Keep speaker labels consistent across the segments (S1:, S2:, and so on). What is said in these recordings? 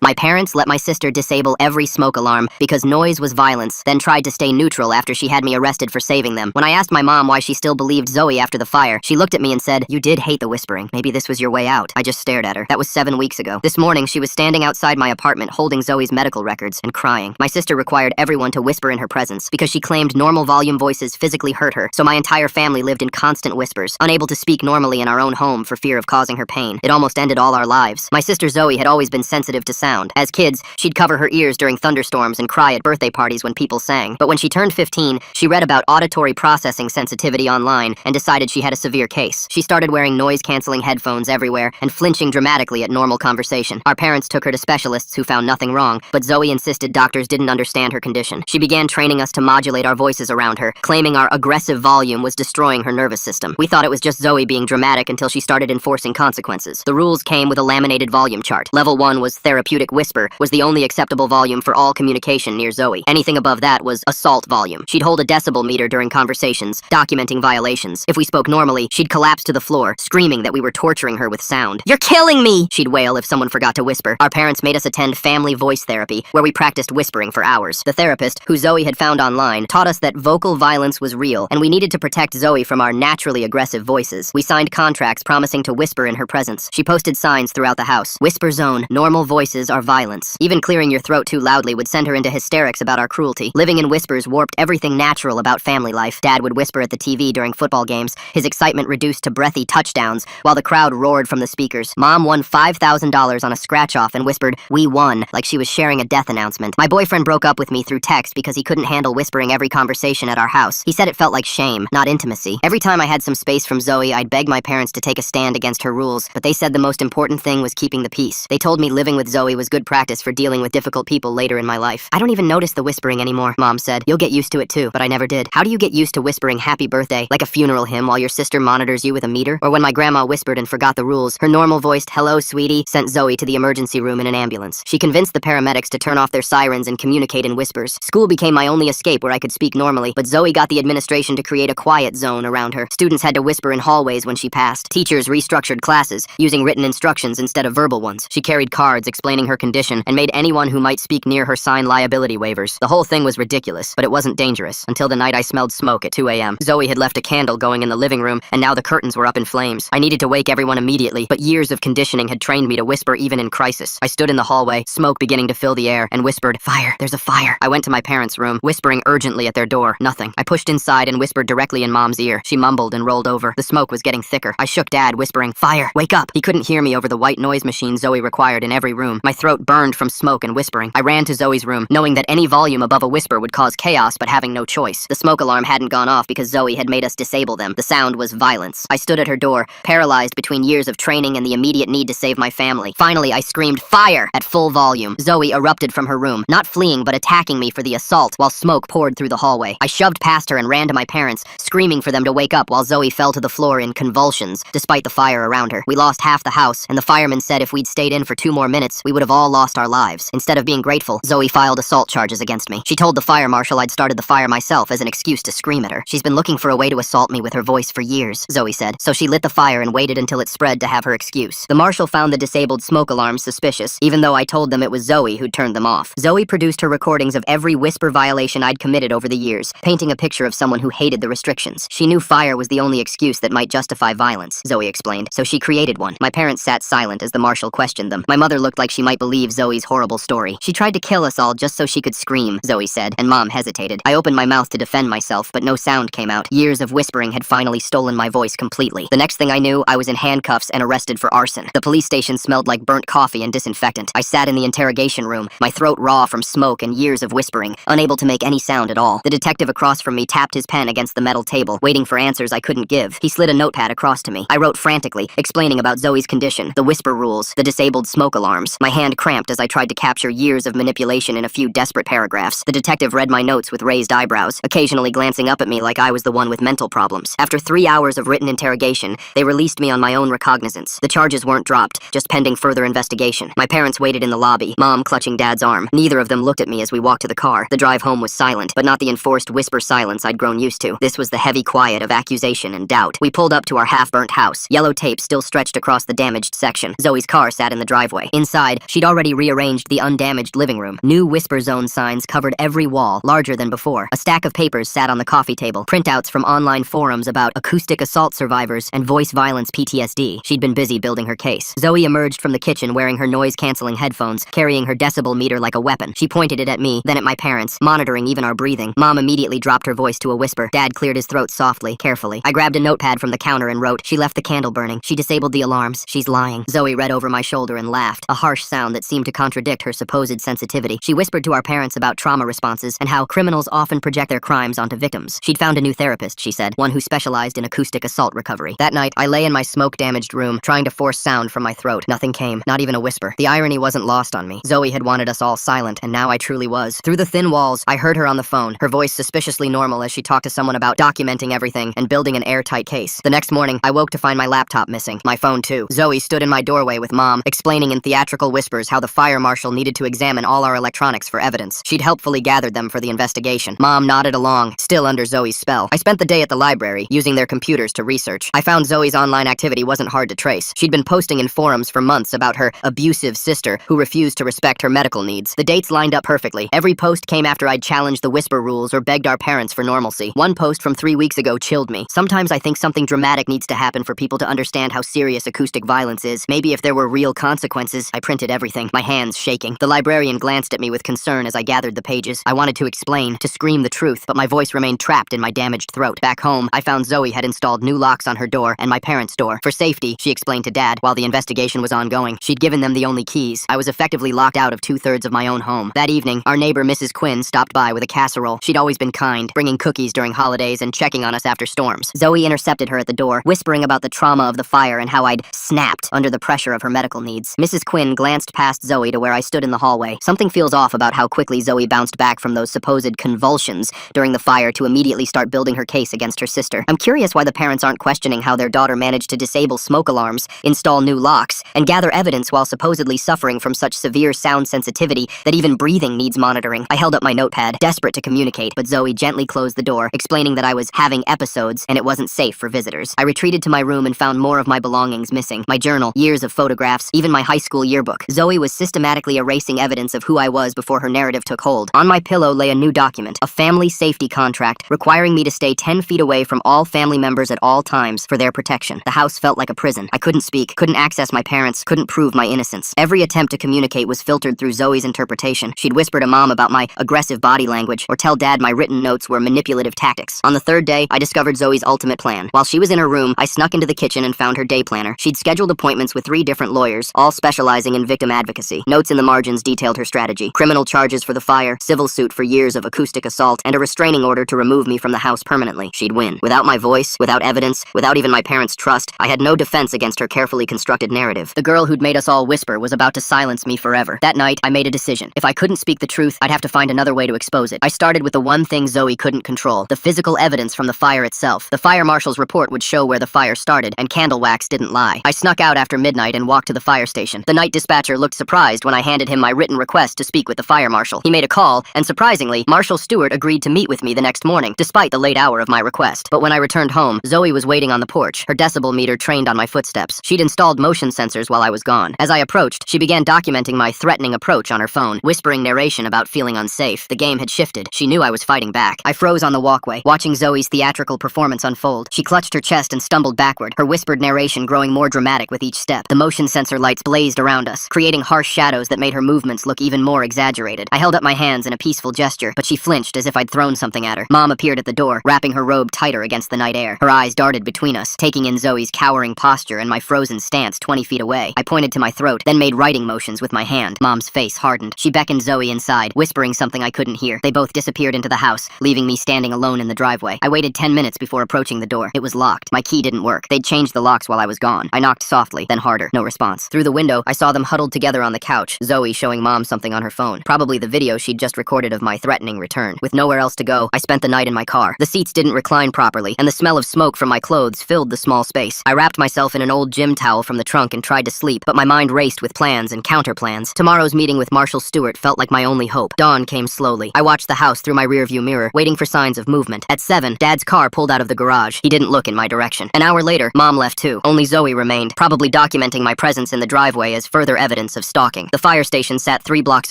S1: My parents let my sister disable every smoke alarm because noise was violence, then tried to stay neutral after she had me arrested for saving them. When I asked my mom why she still believed Zoe after the fire, she looked at me and said, "You did hate the whispering. Maybe this was your way out." I just stared at her. That was 7 weeks ago. This morning, she was standing outside my apartment holding Zoe's medical records and crying. My sister required everyone to whisper in her presence because she claimed normal volume voices physically hurt her, so my entire family lived in constant whispers, unable to speak normally in our own home for fear of causing her pain. It almost ended all our lives. My sister Zoe had always been sensitive to sound. As kids, she'd cover her ears during thunderstorms and cry at birthday parties when people sang. But when she turned 15, she read about auditory processing sensitivity online and decided she had a severe case. She started wearing noise-canceling headphones everywhere and flinching dramatically at normal conversation. Our parents took her to specialists who found nothing wrong, but Zoe insisted doctors didn't understand her condition. She began training us to modulate our voices around her, claiming our aggressive volume was destroying her nervous system. We thought it was just Zoe being dramatic until she started enforcing consequences. The rules came with a laminated volume chart. Level 1 was therapeutic whisper, was the only acceptable volume for all communication near Zoe. Anything above that was assault volume. She'd hold a decibel meter during conversations, documenting violations. If we spoke normally, she'd collapse to the floor, screaming that we were torturing her with sound. "You're killing me!" she'd wail if someone forgot to whisper. Our parents made us attend family voice therapy, where we practiced whispering for hours. The therapist, who Zoe had found online, taught us that vocal violence was real, and we needed to protect Zoe from our naturally aggressive voices. We signed contracts promising to whisper in her presence. She posted signs throughout the house. "Whisper zone, normal voices are violence." Even clearing your throat too loudly would send her into hysterics about our cruelty. Living in whispers warped everything natural about family life. Dad would whisper at the TV during football games, his excitement reduced to breathy touchdowns, while the crowd roared from the speakers. Mom won $5,000 on a scratch-off and whispered, "We won," like she was sharing a death announcement. My boyfriend broke up with me through text because he couldn't handle whispering every conversation at our house. He said it felt like shame, not intimacy. Every time I had some space from Zoe, I'd beg my parents to take a stand against her rules, but they said the most important thing was keeping the peace. They told me living with Zoe was good practice for dealing with difficult people later in my life. "I don't even notice the whispering anymore," Mom said. "You'll get used to it too," but I never did. How do you get used to whispering happy birthday, like a funeral hymn, while your sister monitors you with a meter? Or when my grandma whispered and forgot the rules, her normal-voiced "hello, sweetie" sent Zoe to the emergency room in an ambulance. She convinced the paramedics to turn off their sirens and communicate in whispers. School became my only escape where I could speak normally, but Zoe got the administration to create a quiet zone around her. Students had to whisper in hallways when she passed. Teachers restructured classes, using written instructions instead of verbal ones. She carried cards explaining her condition and made anyone who might speak near her sign liability waivers. The whole thing was ridiculous, but it wasn't dangerous, until the night I smelled smoke at 2 a.m. Zoe had left a candle going in the living room, and now the curtains were up in flames. I needed to wake everyone immediately, but years of conditioning had trained me to whisper even in crisis. I stood in the hallway, smoke beginning to fill the air, and whispered, "Fire, there's a fire." I went to my parents' room, whispering urgently at their door. Nothing. I pushed inside and whispered directly in Mom's ear. She mumbled and rolled over. The smoke was getting thicker. I shook Dad, whispering, "Fire, wake up." He couldn't hear me over the white noise machine Zoe required in every room. My throat burned from smoke and whispering. I ran to Zoe's room, knowing that any volume above a whisper would cause chaos, but having no choice. The smoke alarm hadn't gone off because Zoe had made us disable them. The sound was violence. I stood at her door, paralyzed between years of training and the immediate need to save my family. Finally, I screamed, "Fire!" at full volume. Zoe erupted from her room, not fleeing but attacking me for the assault, while smoke poured through the hallway. I shoved past her and ran to my parents, screaming for them to wake up while Zoe fell to the floor in convulsions, despite the fire around her. We lost half the house, and the firemen said if we'd stayed in for 2 more minutes, we would have all lost our lives. Instead of being grateful, Zoe filed assault charges against me. She told the fire marshal I'd started the fire myself as an excuse to scream at her. "She's been looking for a way to assault me with her voice for years," Zoe said, so she lit the fire and waited until it spread to have her excuse. The marshal found the disabled smoke alarms suspicious, even though I told them it was Zoe who'd turned them off. Zoe produced her recordings of every whisper violation I'd committed over the years, painting a picture of someone who hated the restrictions. She knew fire was the only excuse that might justify violence, Zoe explained, so she created one. My parents sat silent as the marshal questioned them. My mother looked like she might believe Zoe's horrible story. "She tried to kill us all just so she could scream," Zoe said, and Mom hesitated. I opened my mouth to defend myself, but no sound came out. Years of whispering had finally stolen my voice completely. The next thing I knew, I was in handcuffs and arrested for arson. The police station smelled like burnt coffee and disinfectant. I sat in the interrogation room, my throat raw from smoke and years of whispering, unable to make any sound at all. The detective across from me tapped his pen against the metal table, waiting for answers I couldn't give. He slid a notepad across to me. I wrote frantically, explaining about Zoe's condition, the whisper rules, the disabled smoke alarms. My hand cramped as I tried to capture years of manipulation in a few desperate paragraphs. The detective read my notes with raised eyebrows, occasionally glancing up at me like I was the one with mental problems. After 3 hours of written interrogation, they released me on my own recognizance. The charges weren't dropped, just pending further investigation. My parents waited in the lobby, Mom clutching Dad's arm. Neither of them looked at me as we walked to the car. The drive home was silent, but not the enforced whisper silence I'd grown used to. This was the heavy quiet of accusation and doubt. We pulled up to our half-burnt house. Yellow tape still stretched across the damaged section. Zoe's car sat in the driveway. Inside, She'd already rearranged the undamaged living room. New whisper zone signs covered every wall, larger than before. A stack of papers sat on the coffee table, printouts from online forums about acoustic assault survivors and voice violence PTSD. She'd been busy building her case. Zoe emerged from the kitchen wearing her noise-canceling headphones, carrying her decibel meter like a weapon. She pointed it at me, then at my parents, monitoring even our breathing. Mom immediately dropped her voice to a whisper. Dad cleared his throat softly, carefully. I grabbed a notepad from the counter and wrote, "She left the candle burning. She disabled the alarms. She's lying." Zoe read over my shoulder and laughed, a harsh sound that seemed to contradict her supposed sensitivity. She whispered to our parents about trauma responses and how criminals often project their crimes onto victims. She'd found a new therapist, she said, one who specialized in acoustic assault recovery. That night, I lay in my smoke-damaged room, trying to force sound from my throat. Nothing came, not even a whisper. The irony wasn't lost on me. Zoe had wanted us all silent, and now I truly was. Through the thin walls, I heard her on the phone, her voice suspiciously normal as she talked to someone about documenting everything and building an airtight case. The next morning, I woke to find my laptop missing. My phone, too. Zoe stood in my doorway with Mom, explaining in theatrical whispers how the fire marshal needed to examine all our electronics for evidence. She'd helpfully gathered them for the investigation. Mom nodded along, still under Zoe's spell. I spent the day at the library, using their computers to research. I found Zoe's online activity wasn't hard to trace. She'd been posting in forums for months about her abusive sister who refused to respect her medical needs. The dates lined up perfectly. Every post came after I'd challenged the whisper rules or begged our parents for normalcy. One post from 3 weeks ago chilled me. Sometimes I think something dramatic needs to happen for people to understand how serious acoustic violence is. Maybe if there were real consequences. I printed everything, my hands shaking. The librarian glanced at me with concern as I gathered the pages. I wanted to explain, to scream the truth, but my voice remained trapped in my damaged throat. Back home, I found Zoe had installed new locks on her door and my parents' door. For safety, she explained to Dad, while the investigation was ongoing. She'd given them the only keys. I was effectively locked out of 2/3 of my own home. That evening, our neighbor Mrs. Quinn stopped by with a casserole. She'd always been kind, bringing cookies during holidays and checking on us after storms. Zoe intercepted her at the door, whispering about the trauma of the fire and how I'd snapped under the pressure of her medical needs. Mrs. Quinn glanced past Zoe to where I stood in the hallway. Something feels off about how quickly Zoe bounced back from those supposed convulsions during the fire to immediately start building her case against her sister. I'm curious why the parents aren't questioning how their daughter managed to disable smoke alarms, install new locks, and gather evidence while supposedly suffering from such severe sound sensitivity that even breathing needs monitoring. I held up my notepad, desperate to communicate, but Zoe gently closed the door, explaining that I was having episodes and it wasn't safe for visitors. I retreated to my room and found more of my belongings missing. My journal, years of photographs, even my high school yearbook. Zoe was systematically erasing evidence of who I was before her narrative took hold. On my pillow lay a new document, a family safety contract requiring me to stay 10 feet away from all family members at all times for their protection. The house felt like a prison. I couldn't speak, couldn't access my parents, couldn't prove my innocence. Every attempt to communicate was filtered through Zoe's interpretation. She'd whisper to Mom about my aggressive body language or tell Dad my written notes were manipulative tactics. On the third day, I discovered Zoe's ultimate plan. While she was in her room, I snuck into the kitchen and found her day planner. She'd scheduled appointments with 3 different lawyers, all specializing in victim advocacy. Notes in the margins detailed her strategy: criminal charges for the fire, civil suit for years of acoustic assault, and a restraining order to remove me from the house permanently. She'd win. Without my voice, without evidence, without even my parents' trust, I had no defense against her carefully constructed narrative. The girl who'd made us all whisper was about to silence me forever. That night, I made a decision. If I couldn't speak the truth, I'd have to find another way to expose it. I started with the one thing Zoe couldn't control: the physical evidence from the fire itself. The fire marshal's report would show where the fire started, and candle wax didn't lie. I snuck out after midnight and walked to the fire station. The night dispatcher looked surprised when I handed him my written request to speak with the fire marshal. He made a call, and surprisingly, Marshal Stewart agreed to meet with me the next morning, despite the late hour of my request. But when I returned home, Zoe was waiting on the porch, her decibel meter trained on my footsteps. She'd installed motion sensors while I was gone. As I approached, she began documenting my threatening approach on her phone, whispering narration about feeling unsafe. The game had shifted. She knew I was fighting back. I froze on the walkway, watching Zoe's theatrical performance unfold. She clutched her chest and stumbled backward, her whispered narration growing more dramatic with each step. The motion sensor lights blazed around us, creating harsh shadows that made her movements look even more exaggerated. I held up my hands in a peaceful gesture, but she flinched as if I'd thrown something at her. Mom appeared at the door, wrapping her robe tighter against the night air. Her eyes darted between us, taking in Zoe's cowering posture and my frozen stance 20 feet away. I pointed to my throat, then made writing motions with my hand. Mom's face hardened. She beckoned Zoe inside, whispering something I couldn't hear. They both disappeared into the house, leaving me standing alone in the driveway. I waited 10 minutes before approaching the door. It was locked. My key didn't work. They'd changed the locks while I was gone. I knocked softly, then harder. No response. Through the window, I saw them huddled together on the couch, Zoe showing Mom something on her phone. Probably the video she'd just recorded of my threatening return. With nowhere else to go, I spent the night in my car. The seats didn't recline properly, and the smell of smoke from my clothes filled the small space. I wrapped myself in an old gym towel from the trunk and tried to sleep, but my mind raced with plans and counterplans. Tomorrow's meeting with Marshal Stewart felt like my only hope. Dawn came slowly. I watched the house through my rearview mirror, waiting for signs of movement. At 7, Dad's car pulled out of the garage. He didn't look in my direction. An hour later, Mom left too. Only Zoe remained, probably documenting my presence in the driveway as further evidence evidence of stalking. The fire station sat 3 blocks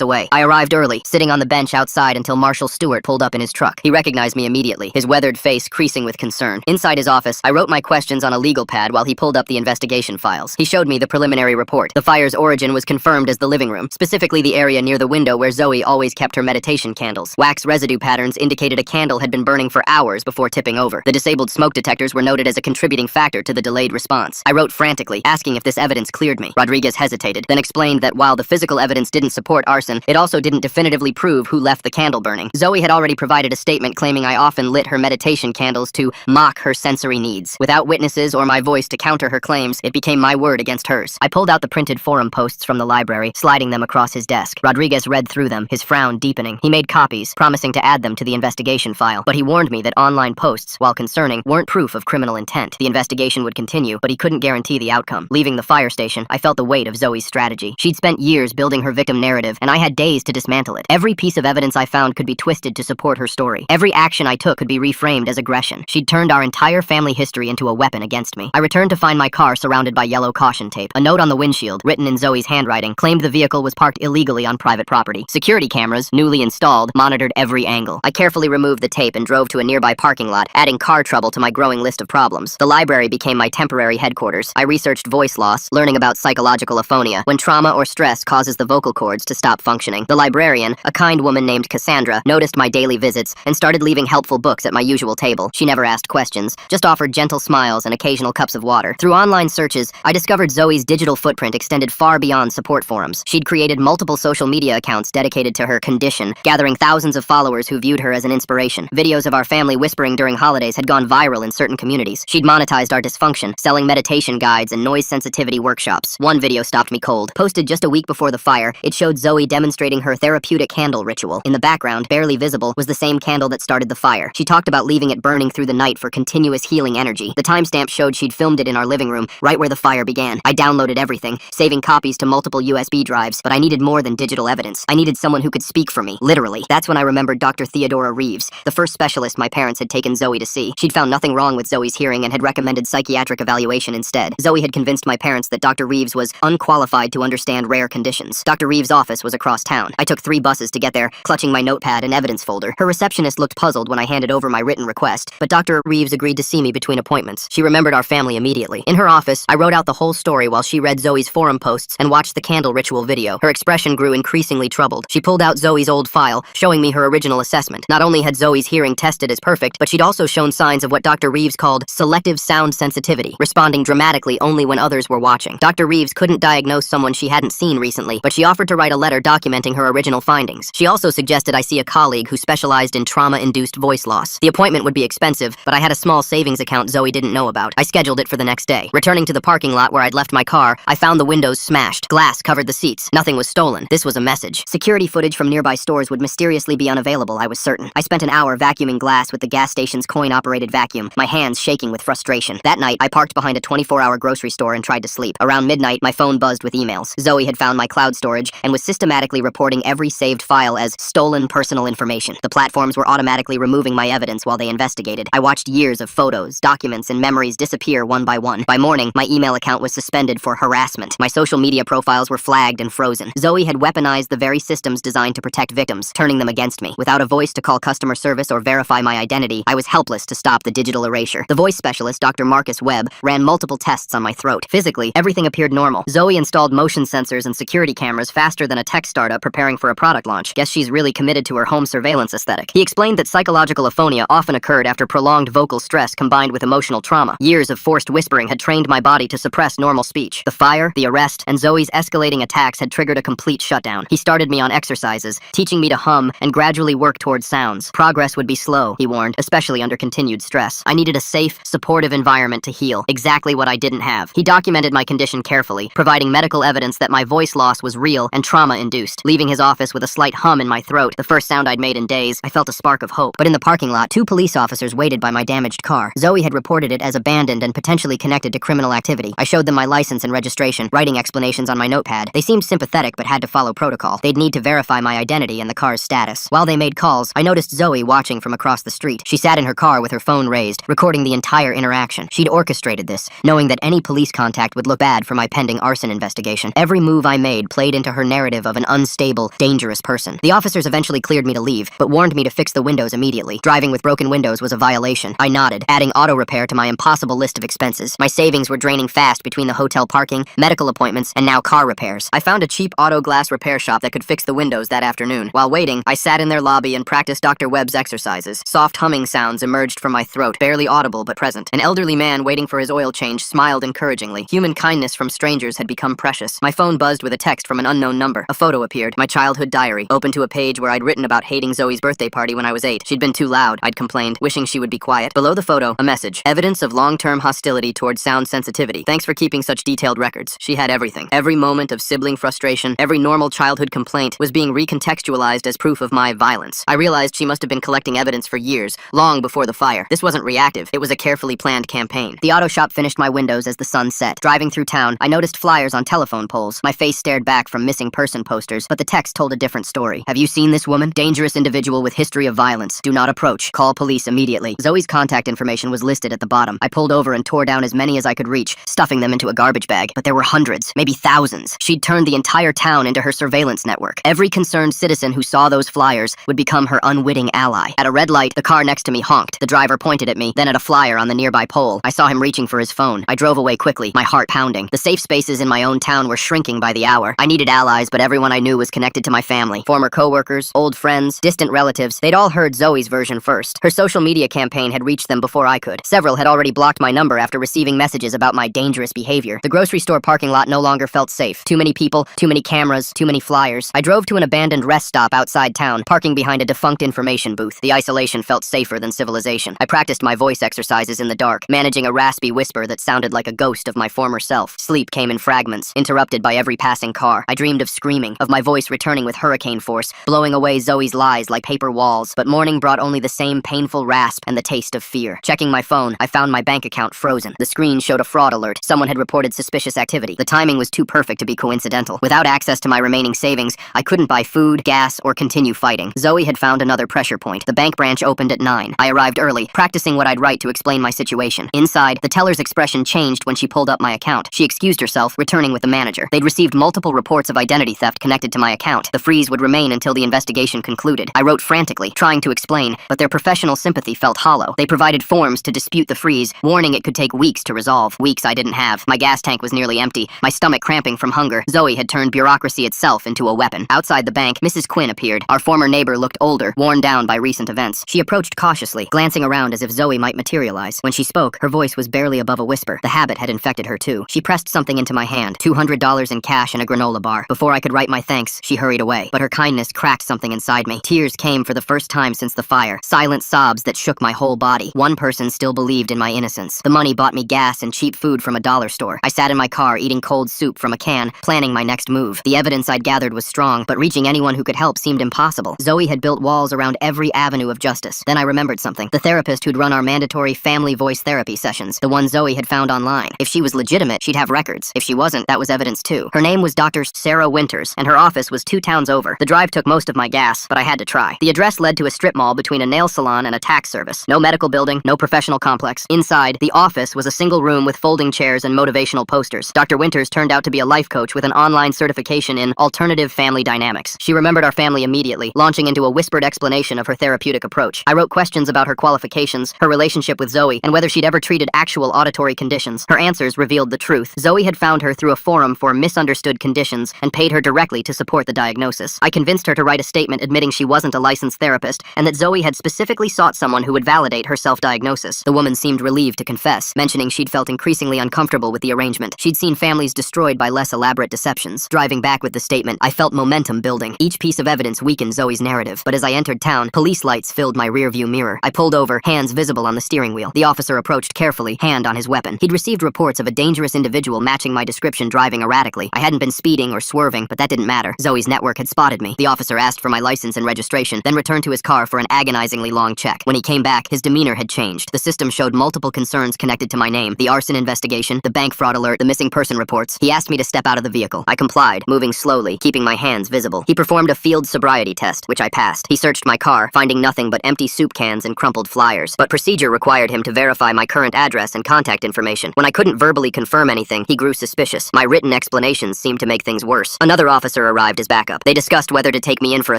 S1: away. I arrived early, sitting on the bench outside until Marshal Stewart pulled up in his truck. He recognized me immediately, his weathered face creasing with concern. Inside his office, I wrote my questions on a legal pad while he pulled up the investigation files. He showed me the preliminary report. The fire's origin was confirmed as the living room, specifically the area near the window where Zoe always kept her meditation candles. Wax residue patterns indicated a candle had been burning for hours before tipping over. The disabled smoke detectors were noted as a contributing factor to the delayed response. I wrote frantically, asking if this evidence cleared me. Rodriguez hesitated, then explained that while the physical evidence didn't support arson, it also didn't definitively prove who left the candle burning. Zoe had already provided a statement claiming I often lit her meditation candles to mock her sensory needs. Without witnesses or my voice to counter her claims, it became my word against hers. I pulled out the printed forum posts from the library, sliding them across his desk. Rodriguez read through them, his frown deepening. He made copies, promising to add them to the investigation file, but he warned me that online posts, while concerning, weren't proof of criminal intent. The investigation would continue, but he couldn't guarantee the outcome. Leaving the fire station, I felt the weight of Zoe's strategy. She'd spent years building her victim narrative, and I had days to dismantle it. Every piece of evidence I found could be twisted to support her story. Every action I took could be reframed as aggression. She'd turned our entire family history into a weapon against me. I returned to find my car surrounded by yellow caution tape. A note on the windshield, written in Zoe's handwriting, claimed the vehicle was parked illegally on private property. Security cameras, newly installed, monitored every angle. I carefully removed the tape and drove to a nearby parking lot, adding car trouble to my growing list of problems. The library became my temporary headquarters. I researched voice loss, learning about psychological aphonia, when trauma or stress causes the vocal cords to stop functioning. The librarian, a kind woman named Cassandra, noticed my daily visits and started leaving helpful books at my usual table. She never asked questions, just offered gentle smiles and occasional cups of water. Through online searches, I discovered Zoe's digital footprint extended far beyond support forums. She'd created multiple social media accounts dedicated to her condition, gathering thousands of followers who viewed her as an inspiration. Videos of our family whispering during holidays had gone viral in certain communities. She'd monetized our dysfunction, selling meditation guides and noise sensitivity workshops. One video stopped me cold. Posted just a week before the fire, it showed Zoe demonstrating her therapeutic candle ritual. In the background, barely visible, was the same candle that started the fire. She talked about leaving it burning through the night for continuous healing energy. The timestamp showed she'd filmed it in our living room, right where the fire began. I downloaded everything, saving copies to multiple USB drives, but I needed more than digital evidence. I needed someone who could speak for me, literally. That's when I remembered Dr. Theodora Reeves, the first specialist my parents had taken Zoe to see. She'd found nothing wrong with Zoe's hearing and had recommended psychiatric evaluation instead. Zoe had convinced my parents that Dr. Reeves was unqualified to understand rare conditions. Dr. Reeves' office was across town. I took 3 buses to get there, clutching my notepad and evidence folder. Her receptionist looked puzzled when I handed over my written request, but Dr. Reeves agreed to see me between appointments. She remembered our family immediately. In her office, I wrote out the whole story while she read Zoe's forum posts and watched the candle ritual video. Her expression grew increasingly troubled. She pulled out Zoe's old file, showing me her original assessment. Not only had Zoe's hearing tested as perfect, but she'd also shown signs of what Dr. Reeves called selective sound sensitivity, responding dramatically only when others were watching. Dr. Reeves couldn't diagnose someone she hadn't seen recently, but she offered to write a letter documenting her original findings. She also suggested I see a colleague who specialized in trauma-induced voice loss. The appointment would be expensive, but I had a small savings account Zoe didn't know about. I scheduled it for the next day. Returning to the parking lot where I'd left my car, I found the windows smashed. Glass covered the seats. Nothing was stolen. This was a message. Security footage from nearby stores would mysteriously be unavailable, I was certain. I spent an hour vacuuming glass with the gas station's coin-operated vacuum, my hands shaking with frustration. That night, I parked behind a 24-hour grocery store and tried to sleep. Around midnight, my phone buzzed with emails. Zoe had found my cloud storage and was systematically reporting every saved file as stolen personal information. The platforms were automatically removing my evidence while they investigated. I watched years of photos, documents, and memories disappear one by one. By morning, my email account was suspended for harassment. My social media profiles were flagged and frozen. Zoe had weaponized the very systems designed to protect victims, turning them against me. Without a voice to call customer service or verify my identity, I was helpless to stop the digital erasure. The voice specialist, Dr. Marcus Webb, ran multiple tests on my throat. Physically, everything appeared normal. Zoe installed motion sensors and security cameras faster than a tech startup preparing for a product launch. Guess she's really committed to her home surveillance aesthetic. He explained that psychological aphonia often occurred after prolonged vocal stress combined with emotional trauma. Years of forced whispering had trained my body to suppress normal speech. The fire, the arrest, and Zoe's escalating attacks had triggered a complete shutdown. He started me on exercises, teaching me to hum and gradually work towards sounds. Progress would be slow, he warned, especially under continued stress. I needed a safe, supportive environment to heal, exactly what I didn't have. He documented my condition carefully, providing medical evidence that my voice loss was real and trauma-induced. Leaving his office with a slight hum in my throat, the first sound I'd made in days, I felt a spark of hope. But in the parking lot, 2 police officers waited by my damaged car. Zoe had reported it as abandoned and potentially connected to criminal activity. I showed them my license and registration, writing explanations on my notepad. They seemed sympathetic but had to follow protocol. They'd need to verify my identity and the car's status. While they made calls, I noticed Zoe watching from across the street. She sat in her car with her phone raised, recording the entire interaction. She'd orchestrated this, knowing that any police contact would look bad for my pending arson investigation. Every move I made played into her narrative of an unstable, dangerous person. The officers eventually cleared me to leave, but warned me to fix the windows immediately. Driving with broken windows was a violation. I nodded, adding auto repair to my impossible list of expenses. My savings were draining fast between the hotel parking, medical appointments, and now car repairs. I found a cheap auto glass repair shop that could fix the windows that afternoon. While waiting, I sat in their lobby and practiced Dr. Webb's exercises. Soft humming sounds emerged from my throat, barely audible but present. An elderly man waiting for his oil change smiled encouragingly. Human kindness from strangers had become precious. My phone buzzed with a text from an unknown number. A photo appeared, my childhood diary, open to a page where I'd written about hating Zoe's birthday party when I was 8. She'd been too loud, I'd complained, wishing she would be quiet. Below the photo, a message. Evidence of long-term hostility towards sound sensitivity. Thanks for keeping such detailed records. She had everything. Every moment of sibling frustration, every normal childhood complaint was being recontextualized as proof of my violence. I realized she must have been collecting evidence for years, long before the fire. This wasn't reactive. It was a carefully planned campaign. The auto shop finished my windows as the sun set. Driving through town, I noticed flyers on telephone poles. My face stared back from missing person posters, but the text told a different story. Have you seen this woman? Dangerous individual with history of violence. Do not approach. Call police immediately. Zoe's contact information was listed at the bottom. I pulled over and tore down as many as I could reach, stuffing them into a garbage bag. But there were hundreds, maybe thousands. She'd turned the entire town into her surveillance network. Every concerned citizen who saw those flyers would become her unwitting ally. At a red light, the car next to me honked. The driver pointed at me, then at a flyer on the nearby pole. I saw him reaching for his phone. I drove away quickly, my heart pounding. The safe spaces in my own town were shrinking by the hour. I needed allies, but everyone I knew was connected to my family. Former coworkers, old friends, distant relatives. They'd all heard Zoe's version first. Her social media campaign had reached them before I could. Several had already blocked my number after receiving messages about my dangerous behavior. The grocery store parking lot no longer felt safe. Too many people, too many cameras, too many flyers. I drove to an abandoned rest stop outside town, parking behind a defunct information booth. The isolation felt safer than civilization. I practiced my voice exercises in the dark, managing a raspy whisper that sounded like a ghost of my former self. Sleep came in fragments, interrupted by every passing car. I dreamed of screaming, of my voice returning with hurricane force, blowing away Zoe's lies like paper walls. But morning brought only the same painful rasp and the taste of fear. Checking my phone, I found my bank account frozen. The screen showed a fraud alert. Someone had reported suspicious activity. The timing was too perfect to be coincidental. Without access to my remaining savings, I couldn't buy food, gas, or continue fighting. Zoe had found another pressure point. The bank branch opened at 9. I arrived early, practicing what I'd write to explain my situation. Inside, the teller's expression changed when she pulled up my account. She excused herself, returning with the manager. They'd received multiple reports of identity theft connected to my account. The freeze would remain until the investigation concluded. I wrote frantically, trying to explain, but their professional sympathy felt hollow. They provided forms to dispute the freeze, warning it could take weeks to resolve. Weeks I didn't have. My gas tank was nearly empty, my stomach cramping from hunger. Zoe had turned bureaucracy itself into a weapon. Outside the bank, Mrs. Quinn appeared. Our former neighbor looked older, worn down by recent events. She approached cautiously, glancing around as if Zoe might materialize. When she spoke, her voice was barely above a whisper. The habit had infected her too. She pressed something into my hand, $200 in cash and a granola bar. Before I could write my thanks, she hurried away. But her kindness cracked something inside me. Tears came for the first time since the fire. Silent sobs that shook my whole body. One person still believed in my innocence. The money bought me gas and cheap food from a dollar store. I sat in my car eating cold soup from a can, planning my next move. The evidence I'd gathered was strong, but reaching anyone who could help seemed impossible. Zoe had built walls around every avenue of justice. Then I remembered something. The therapist who'd run our mandatory family voice therapy sessions. The one Zoe had found online. If she was legitimate, she'd have records. If she wasn't, that was evidence too. Her name was Dr. Sarah Winters, and her office was 2 towns over. The drive took most of my gas, but I had to try. The address led to a strip mall between a nail salon and a tax service. No medical building, no professional complex. Inside, the office was a single room with folding chairs and motivational posters. Dr. Winters turned out to be a life coach with an online certification in alternative family dynamics. She remembered our family immediately, launching into a whispered explanation of her therapeutic approach. I wrote questions about her qualifications, her relationship with Zoe, and whether she'd ever treated actual auditory conditions. Her answers revealed the truth. Zoe had found her through a forum for misunderstood conditions and paid her directly to support the diagnosis. I convinced her to write a statement admitting she wasn't a licensed therapist and that Zoe had specifically sought someone who would validate her self-diagnosis. The woman seemed relieved to confess, mentioning she'd felt increasingly uncomfortable with the arrangement. She'd seen families destroyed by less elaborate deceptions. Driving back with the statement, I felt momentum building. Each piece of evidence weakened Zoe's narrative. But as I entered town, police lights filled my rearview mirror. I pulled over, hands visible on the steering wheel. The officer approached carefully, hand on his weapon. He'd received reports of a dangerous individual matching my description driving erratically. I hadn't been speeding or swerving, but that didn't matter. Zoe's network had spotted me. The officer asked for my license and registration, then returned to his car for an agonizingly long check. When he came back, his demeanor had changed. The system showed multiple concerns connected to my name: the arson investigation, the bank fraud alert, the missing person reports. He asked me to step out of the vehicle. I complied, moving slowly, keeping my hands visible. He performed a field sobriety test, which I passed. He searched my car, finding nothing but empty soup cans and crumpled flyers. But procedure required him to verify my current address and contact information. When I couldn't verbally confirm anything, he grew suspicious. My written explanation explanations seemed to make things worse. Another officer arrived as backup. They discussed whether to take me in for a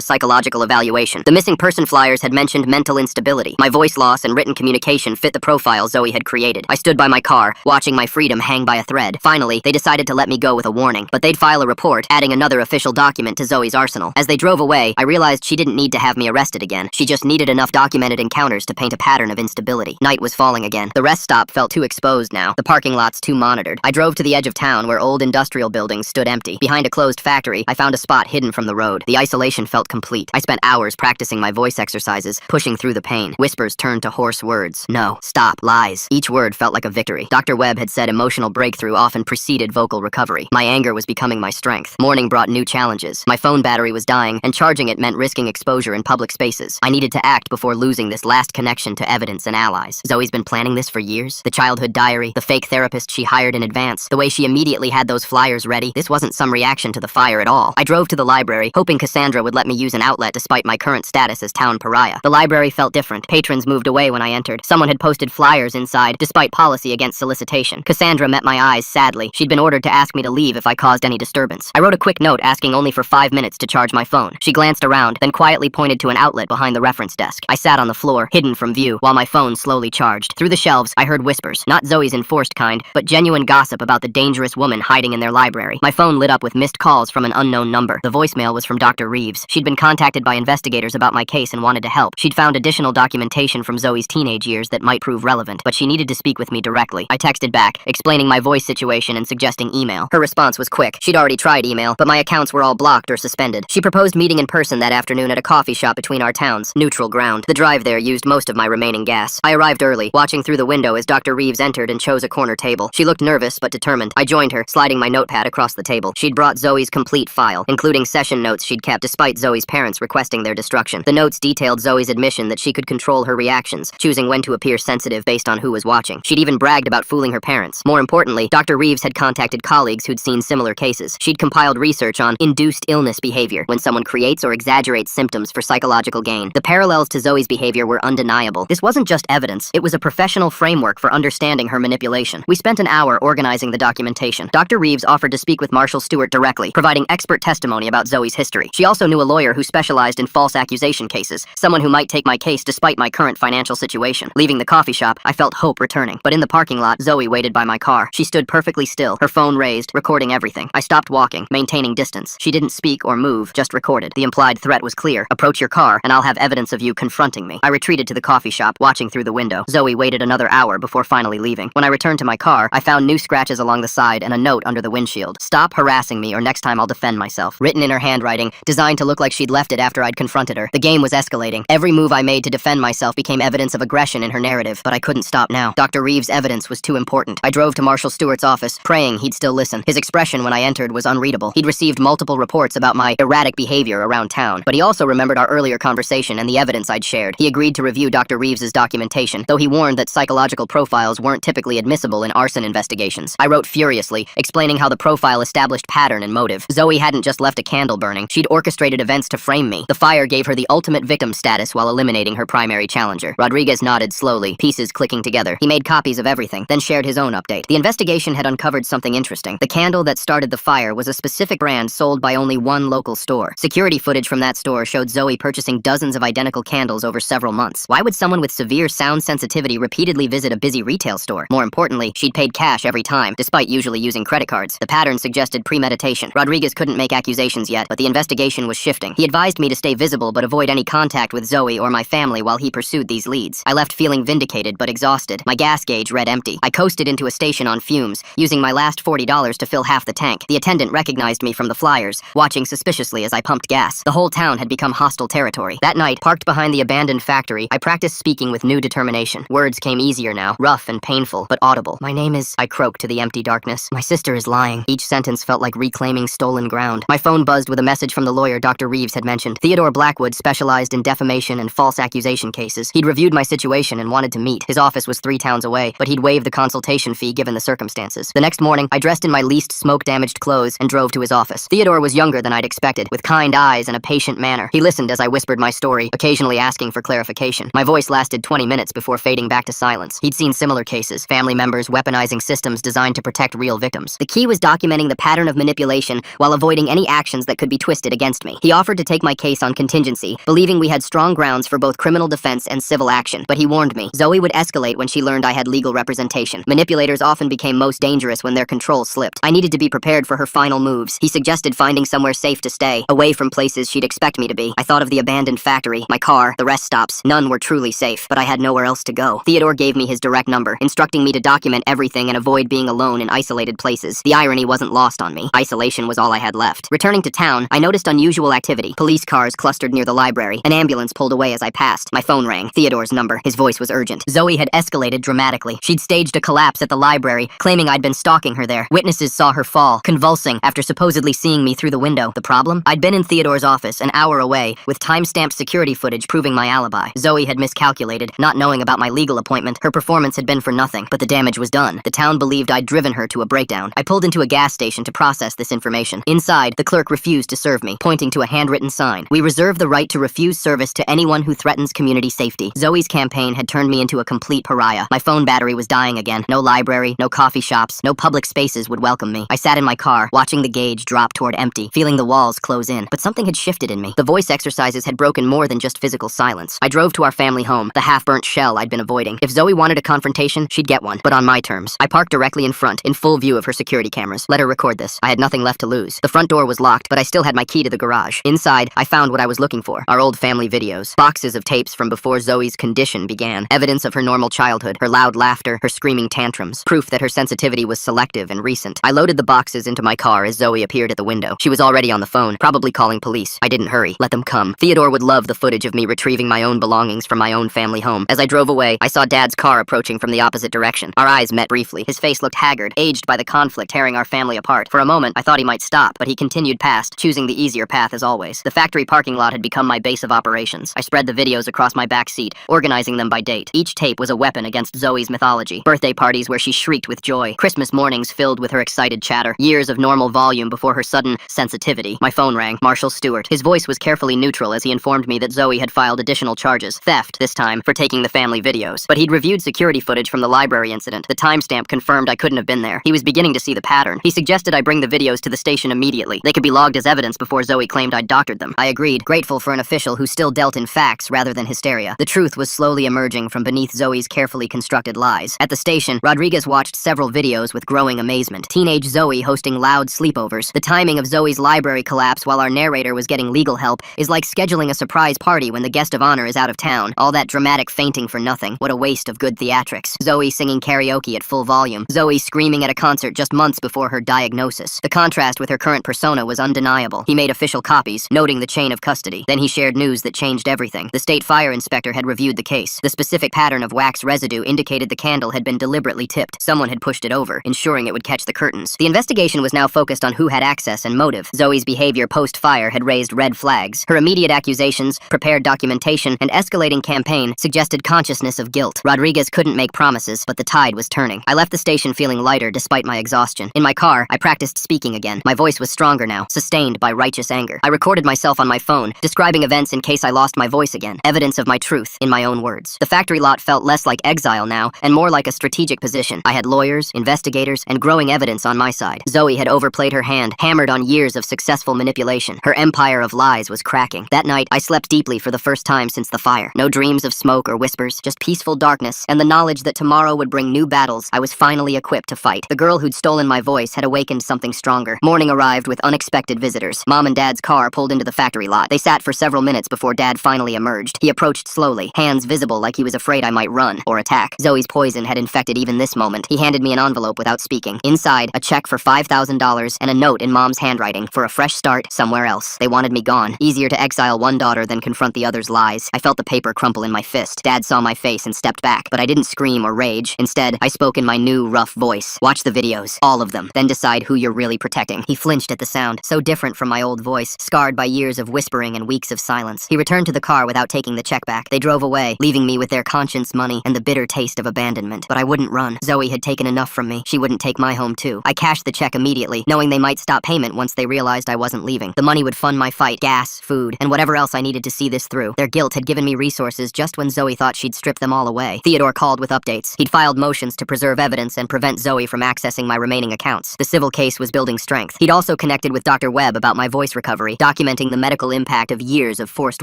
S1: psychological evaluation. The missing person flyers had mentioned mental instability. My voice loss and written communication fit the profile Zoe had created. I stood by my car, watching my freedom hang by a thread. Finally, they decided to let me go with a warning, but they'd file a report, adding another official document to Zoe's arsenal. As they drove away, I realized she didn't need to have me arrested again. She just needed enough documented encounters to paint a pattern of instability. Night was falling again. The rest stop felt too exposed now. The parking lots too monitored. I drove to the edge of town where old industrial buildings stood empty. Behind a closed factory, I found a spot hidden from the road. The isolation felt complete. I spent hours practicing my voice exercises, pushing through the pain. Whispers turned to hoarse words. No, stop, lies. Each word felt like a victory. Dr. Webb had said emotional breakthrough often preceded vocal recovery. My anger was becoming my strength. Morning brought new challenges. My phone battery was dying, and charging it meant risking exposure in public spaces. I needed to act before losing this last connection to evidence and allies. Zoe's been planning this for years. The childhood diary, the fake therapist she hired in advance, the way she immediately had those flyers ready. This wasn't some reaction to the fire at all. I drove to the library, hoping Cassandra would let me use an outlet despite my current status as town pariah. The library felt different. Patrons moved away when I entered. Someone had posted flyers inside, despite policy against solicitation. Cassandra met my eyes sadly. She'd been ordered to ask me to leave if I caused any disturbance. I wrote a quick note asking only for 5 minutes to charge my phone. She glanced around, then quietly pointed to an outlet behind the reference desk. I sat on the floor, hidden from view, while my phone slowly charged. Through the shelves, I heard whispers, not Zoe's enforced kind, but genuine gossip about the dangerous woman hiding in their library. My phone lit up with missed calls from an unknown number. The voicemail was from Dr. Reeves. She'd been contacted by investigators about my case and wanted to help. She'd found additional documentation from Zoe's teenage years that might prove relevant, but she needed to speak with me directly. I texted back, explaining my voice situation and suggesting email. Her response was quick. She'd already tried email, but my accounts were all blocked or suspended. She proposed meeting in person that afternoon at a coffee shop between our towns, neutral ground. The drive there used most of my remaining gas. I arrived early, watching through the window as Dr. Reeves entered and chose a corner table. She looked nervous but determined. I joined her, sliding my notepad across the table. She'd brought Zoe's complete file, including session notes she'd kept despite Zoe's parents requesting their destruction. The notes detailed Zoe's admission that she could control her reactions, choosing when to appear sensitive based on who was watching. She'd even bragged about fooling her parents. More importantly, Dr. Reeves had contacted colleagues who'd seen similar cases. She'd compiled research on induced illness behavior, when someone creates or exaggerates symptoms for psychological gain. The parallels to Zoe's behavior were undeniable. This wasn't just evidence, it was a professional framework for understanding her manipulation. We spent an hour organizing the documentation. Dr. Reeves offered to speak with Marshall Stewart directly, providing expert testimony about Zoe's history. She also knew a lawyer who specialized in false accusation cases, someone who might take my case despite my current financial situation. Leaving the coffee shop, I felt hope returning. But in the parking lot, Zoe waited by my car. She stood perfectly still, her phone raised, recording everything. I stopped walking, maintaining distance. She didn't speak or move, just recorded. The implied threat was clear. Approach your car, and I'll have evidence of you confronting me. I retreated to the coffee shop, watching through the window. Zoe waited another hour before finally leaving. When I returned to my car, I found new scratches along the side and a note under the windshield. Stop harassing me or next time I'll defend myself. Written in her handwriting, designed to look like she'd left it after I'd confronted her. The game was escalating. Every move I made to defend myself became evidence of aggression in her narrative, but I couldn't stop now. Dr. Reeves' evidence was too important. I drove to Marshall Stewart's office, praying he'd still listen. His expression when I entered was unreadable. He'd received multiple reports about my erratic behavior around town, but he also remembered our earlier conversation and the evidence I'd shared. He agreed to review Dr. Reeves' documentation, though he warned that psychological profiles weren't typically admissible in arson investigations. I wrote furiously, explaining how the profile established pattern and motive. Zoe hadn't just left a candle burning, she'd orchestrated events to frame me. The fire gave her the ultimate victim status while eliminating her primary challenger. Rodriguez nodded slowly, pieces clicking together. He made copies of everything, then shared his own update. The investigation had uncovered something interesting. The candle that started the fire was a specific brand sold by only one local store. Security footage from that store showed Zoe purchasing dozens of identical candles over several months. Why would someone with severe sound sensitivity repeatedly visit a busy retail store? More importantly, she'd paid cash every time, despite usually using credit cards. The pattern suggested premeditation. Rodriguez couldn't make accusations yet, but the investigation was shifting. He advised me to stay visible but avoid any contact with Zoe or my family while he pursued these leads. I left feeling vindicated but exhausted. My gas gauge read empty. I coasted into a station on fumes, using my last $40 to fill half the tank. The attendant recognized me from the flyers, watching suspiciously as I pumped gas. The whole town had become hostile territory. That night, parked behind the abandoned factory, I practiced speaking with new determination. Words came easier now, rough and painful, but audible. My name is... I croaked to the empty darkness. My sister is lying. Each sentence felt like reclaiming stolen ground. My phone buzzed with a message from the lawyer Dr. Reeves had mentioned. Theodore Blackwood specialized in defamation and false accusation cases. He'd reviewed my situation and wanted to meet. His office was 3 towns away, but he'd waived the consultation fee given the circumstances. The next morning, I dressed in my least smoke-damaged clothes and drove to his office. Theodore was younger than I'd expected, with kind eyes and a patient manner. He listened as I whispered my story, occasionally asking for clarification. My voice lasted 20 minutes before fading back to silence. He'd seen similar cases, family members weaponizing systems designed to protect real victims. The key was was documenting the pattern of manipulation while avoiding any actions that could be twisted against me. He offered to take my case on contingency, believing we had strong grounds for both criminal defense and civil action, but he warned me Zoe would escalate when she learned I had legal representation. Manipulators often became most dangerous when their control slipped. I needed to be prepared for her final moves. He suggested finding somewhere safe to stay, away from places she'd expect me to be. I thought of the abandoned factory, my car, the rest stops. None were truly safe, but I had nowhere else to go. Theodore gave me his direct number, instructing me to document everything and avoid being alone in isolated places. The irony wasn't lost on me. Isolation was all I had left. Returning to town, I noticed unusual activity. Police cars clustered near the library. An ambulance pulled away as I passed. My phone rang. Theodore's number. His voice was urgent. Zoe had escalated dramatically. She'd staged a collapse at the library, claiming I'd been stalking her there. Witnesses saw her fall, convulsing, after supposedly seeing me through the window. The problem? I'd been in Theodore's office, an hour away, with time-stamped security footage proving my alibi. Zoe had miscalculated, not knowing about my legal appointment. Her performance had been for nothing, but the damage was done. The town believed I'd driven her to a breakdown. I pulled into a gas station to process this information. Inside, the clerk refused to serve me, pointing to a handwritten sign. We reserve the right to refuse service to anyone who threatens community safety. Zoe's campaign had turned me into a complete pariah. My phone battery was dying again. No library, no coffee shops, no public spaces would welcome me. I sat in my car, watching the gauge drop toward empty, feeling the walls close in. But something had shifted in me. The voice exercises had broken more than just physical silence. I drove to our family home, the half-burnt shell I'd been avoiding. If Zoe wanted a confrontation, she'd get one, but on my terms. I parked directly in front, in full view of her security cameras. Let her record this. I had nothing left to lose. The front door was locked, but I still had my key to the garage. Inside, I found what I was looking for. Our old family videos. Boxes of tapes from before Zoe's condition began. Evidence of her normal childhood, her loud laughter, her screaming tantrums. Proof that her sensitivity was selective and recent. I loaded the boxes into my car as Zoe appeared at the window. She was already on the phone, probably calling police. I didn't hurry. Let them come. Theodore would love the footage of me retrieving my own belongings from my own family home. As I drove away, I saw Dad's car approaching from the opposite direction. Our eyes met briefly. His face looked haggard, aged by the conflict tearing our family apart. For a moment, I thought he might stop, but he continued past, choosing the easier path as always. The factory parking lot had become my base of operations. I spread the videos across my back seat, organizing them by date. Each tape was a weapon against Zoe's mythology. Birthday parties where she shrieked with joy. Christmas mornings filled with her excited chatter. Years of normal volume before her sudden sensitivity. My phone rang. Marshal Stewart. His voice was carefully neutral as he informed me that Zoe had filed additional charges. Theft, this time, for taking the family videos. But he'd reviewed security footage from the library incident. The timestamp confirmed I couldn't have been there. He was beginning to see the pattern. He suggested I bring the videos to the station immediately. They could be logged as evidence before Zoe claimed I'd doctored them. I agreed, grateful for an official who still dealt in facts rather than hysteria. The truth was slowly emerging from beneath Zoe's carefully constructed lies. At the station, Rodriguez watched several videos with growing amazement. Teenage Zoe hosting loud sleepovers. The timing of Zoe's library collapse while our narrator was getting legal help is like scheduling a surprise party when the guest of honor is out of town. All that dramatic fainting for nothing. What a waste of good theatrics. Zoe singing karaoke at full volume. Zoe screaming at a concert just months before her diagnosis. The contrast with her current persona was undeniable. He made official copies, noting the chain of custody. Then he shared news that changed everything. The state fire inspector had reviewed the case. The specific pattern of wax residue indicated the candle had been deliberately tipped. Someone had pushed it over, ensuring it would catch the curtains. The investigation was now focused on who had access and motive. Zoe's behavior post-fire had raised red flags. Her immediate accusations, prepared documentation, and escalating campaign suggested consciousness of guilt. Rodriguez couldn't make promises, but the tide was turning. I left the station feeling lighter despite my exhaustion. In my car, I practiced speaking again. My voice was stronger now, sustained by righteous anger. I recorded myself on my phone, describing events in case I lost my voice again. Evidence of my truth, in my own words. The factory lot felt less like exile now, and more like a strategic position. I had lawyers, investigators, and growing evidence on my side. Zoe had overplayed her hand, hammered on years of successful manipulation. Her empire of lies was cracking. That night, I slept deeply for the first time since the fire. No dreams of smoke or whispers, just peaceful darkness, and the knowledge that tomorrow would bring new battles. I was finally equipped to fight. The girl who'd stolen my voice had awakened something stronger. Morning arrived with unexpected visitors. Mom and Dad's car pulled into the factory lot. They sat for several minutes before Dad finally emerged. He approached slowly, hands visible like he was afraid I might run or attack. Zoe's poison had infected even this moment. He handed me an envelope without speaking. Inside, a check for $5,000 and a note in Mom's handwriting for a fresh start somewhere else. They wanted me gone. Easier to exile one daughter than confront the other's lies. I felt the paper crumple in my fist. Dad saw my face and stepped back, but I didn't scream or rage. Instead, I spoke in my new, rough voice. Watch the videos, all of them, then decide who you're really protecting. He flinched at the sound, so different from my old voice, scarred by years of whispering and weeks of silence. He returned to the car without taking the check back. They drove away, leaving me with their conscience money and the bitter taste of abandonment. But I wouldn't run. Zoe had taken enough from me. She wouldn't take my home too. I cashed the check immediately, knowing they might stop payment once they realized I wasn't leaving. The money would fund my fight, gas, food, and whatever else I needed to see this through. Their guilt had given me resources just when Zoe thought she'd strip them all away. Theodore called with updates. He'd filed motions to preserve evidence and prevent Zoe from accessing my remaining accounts. accounts. The civil case was building strength. He'd also connected with Dr. Webb about my voice recovery, documenting the medical impact of years of forced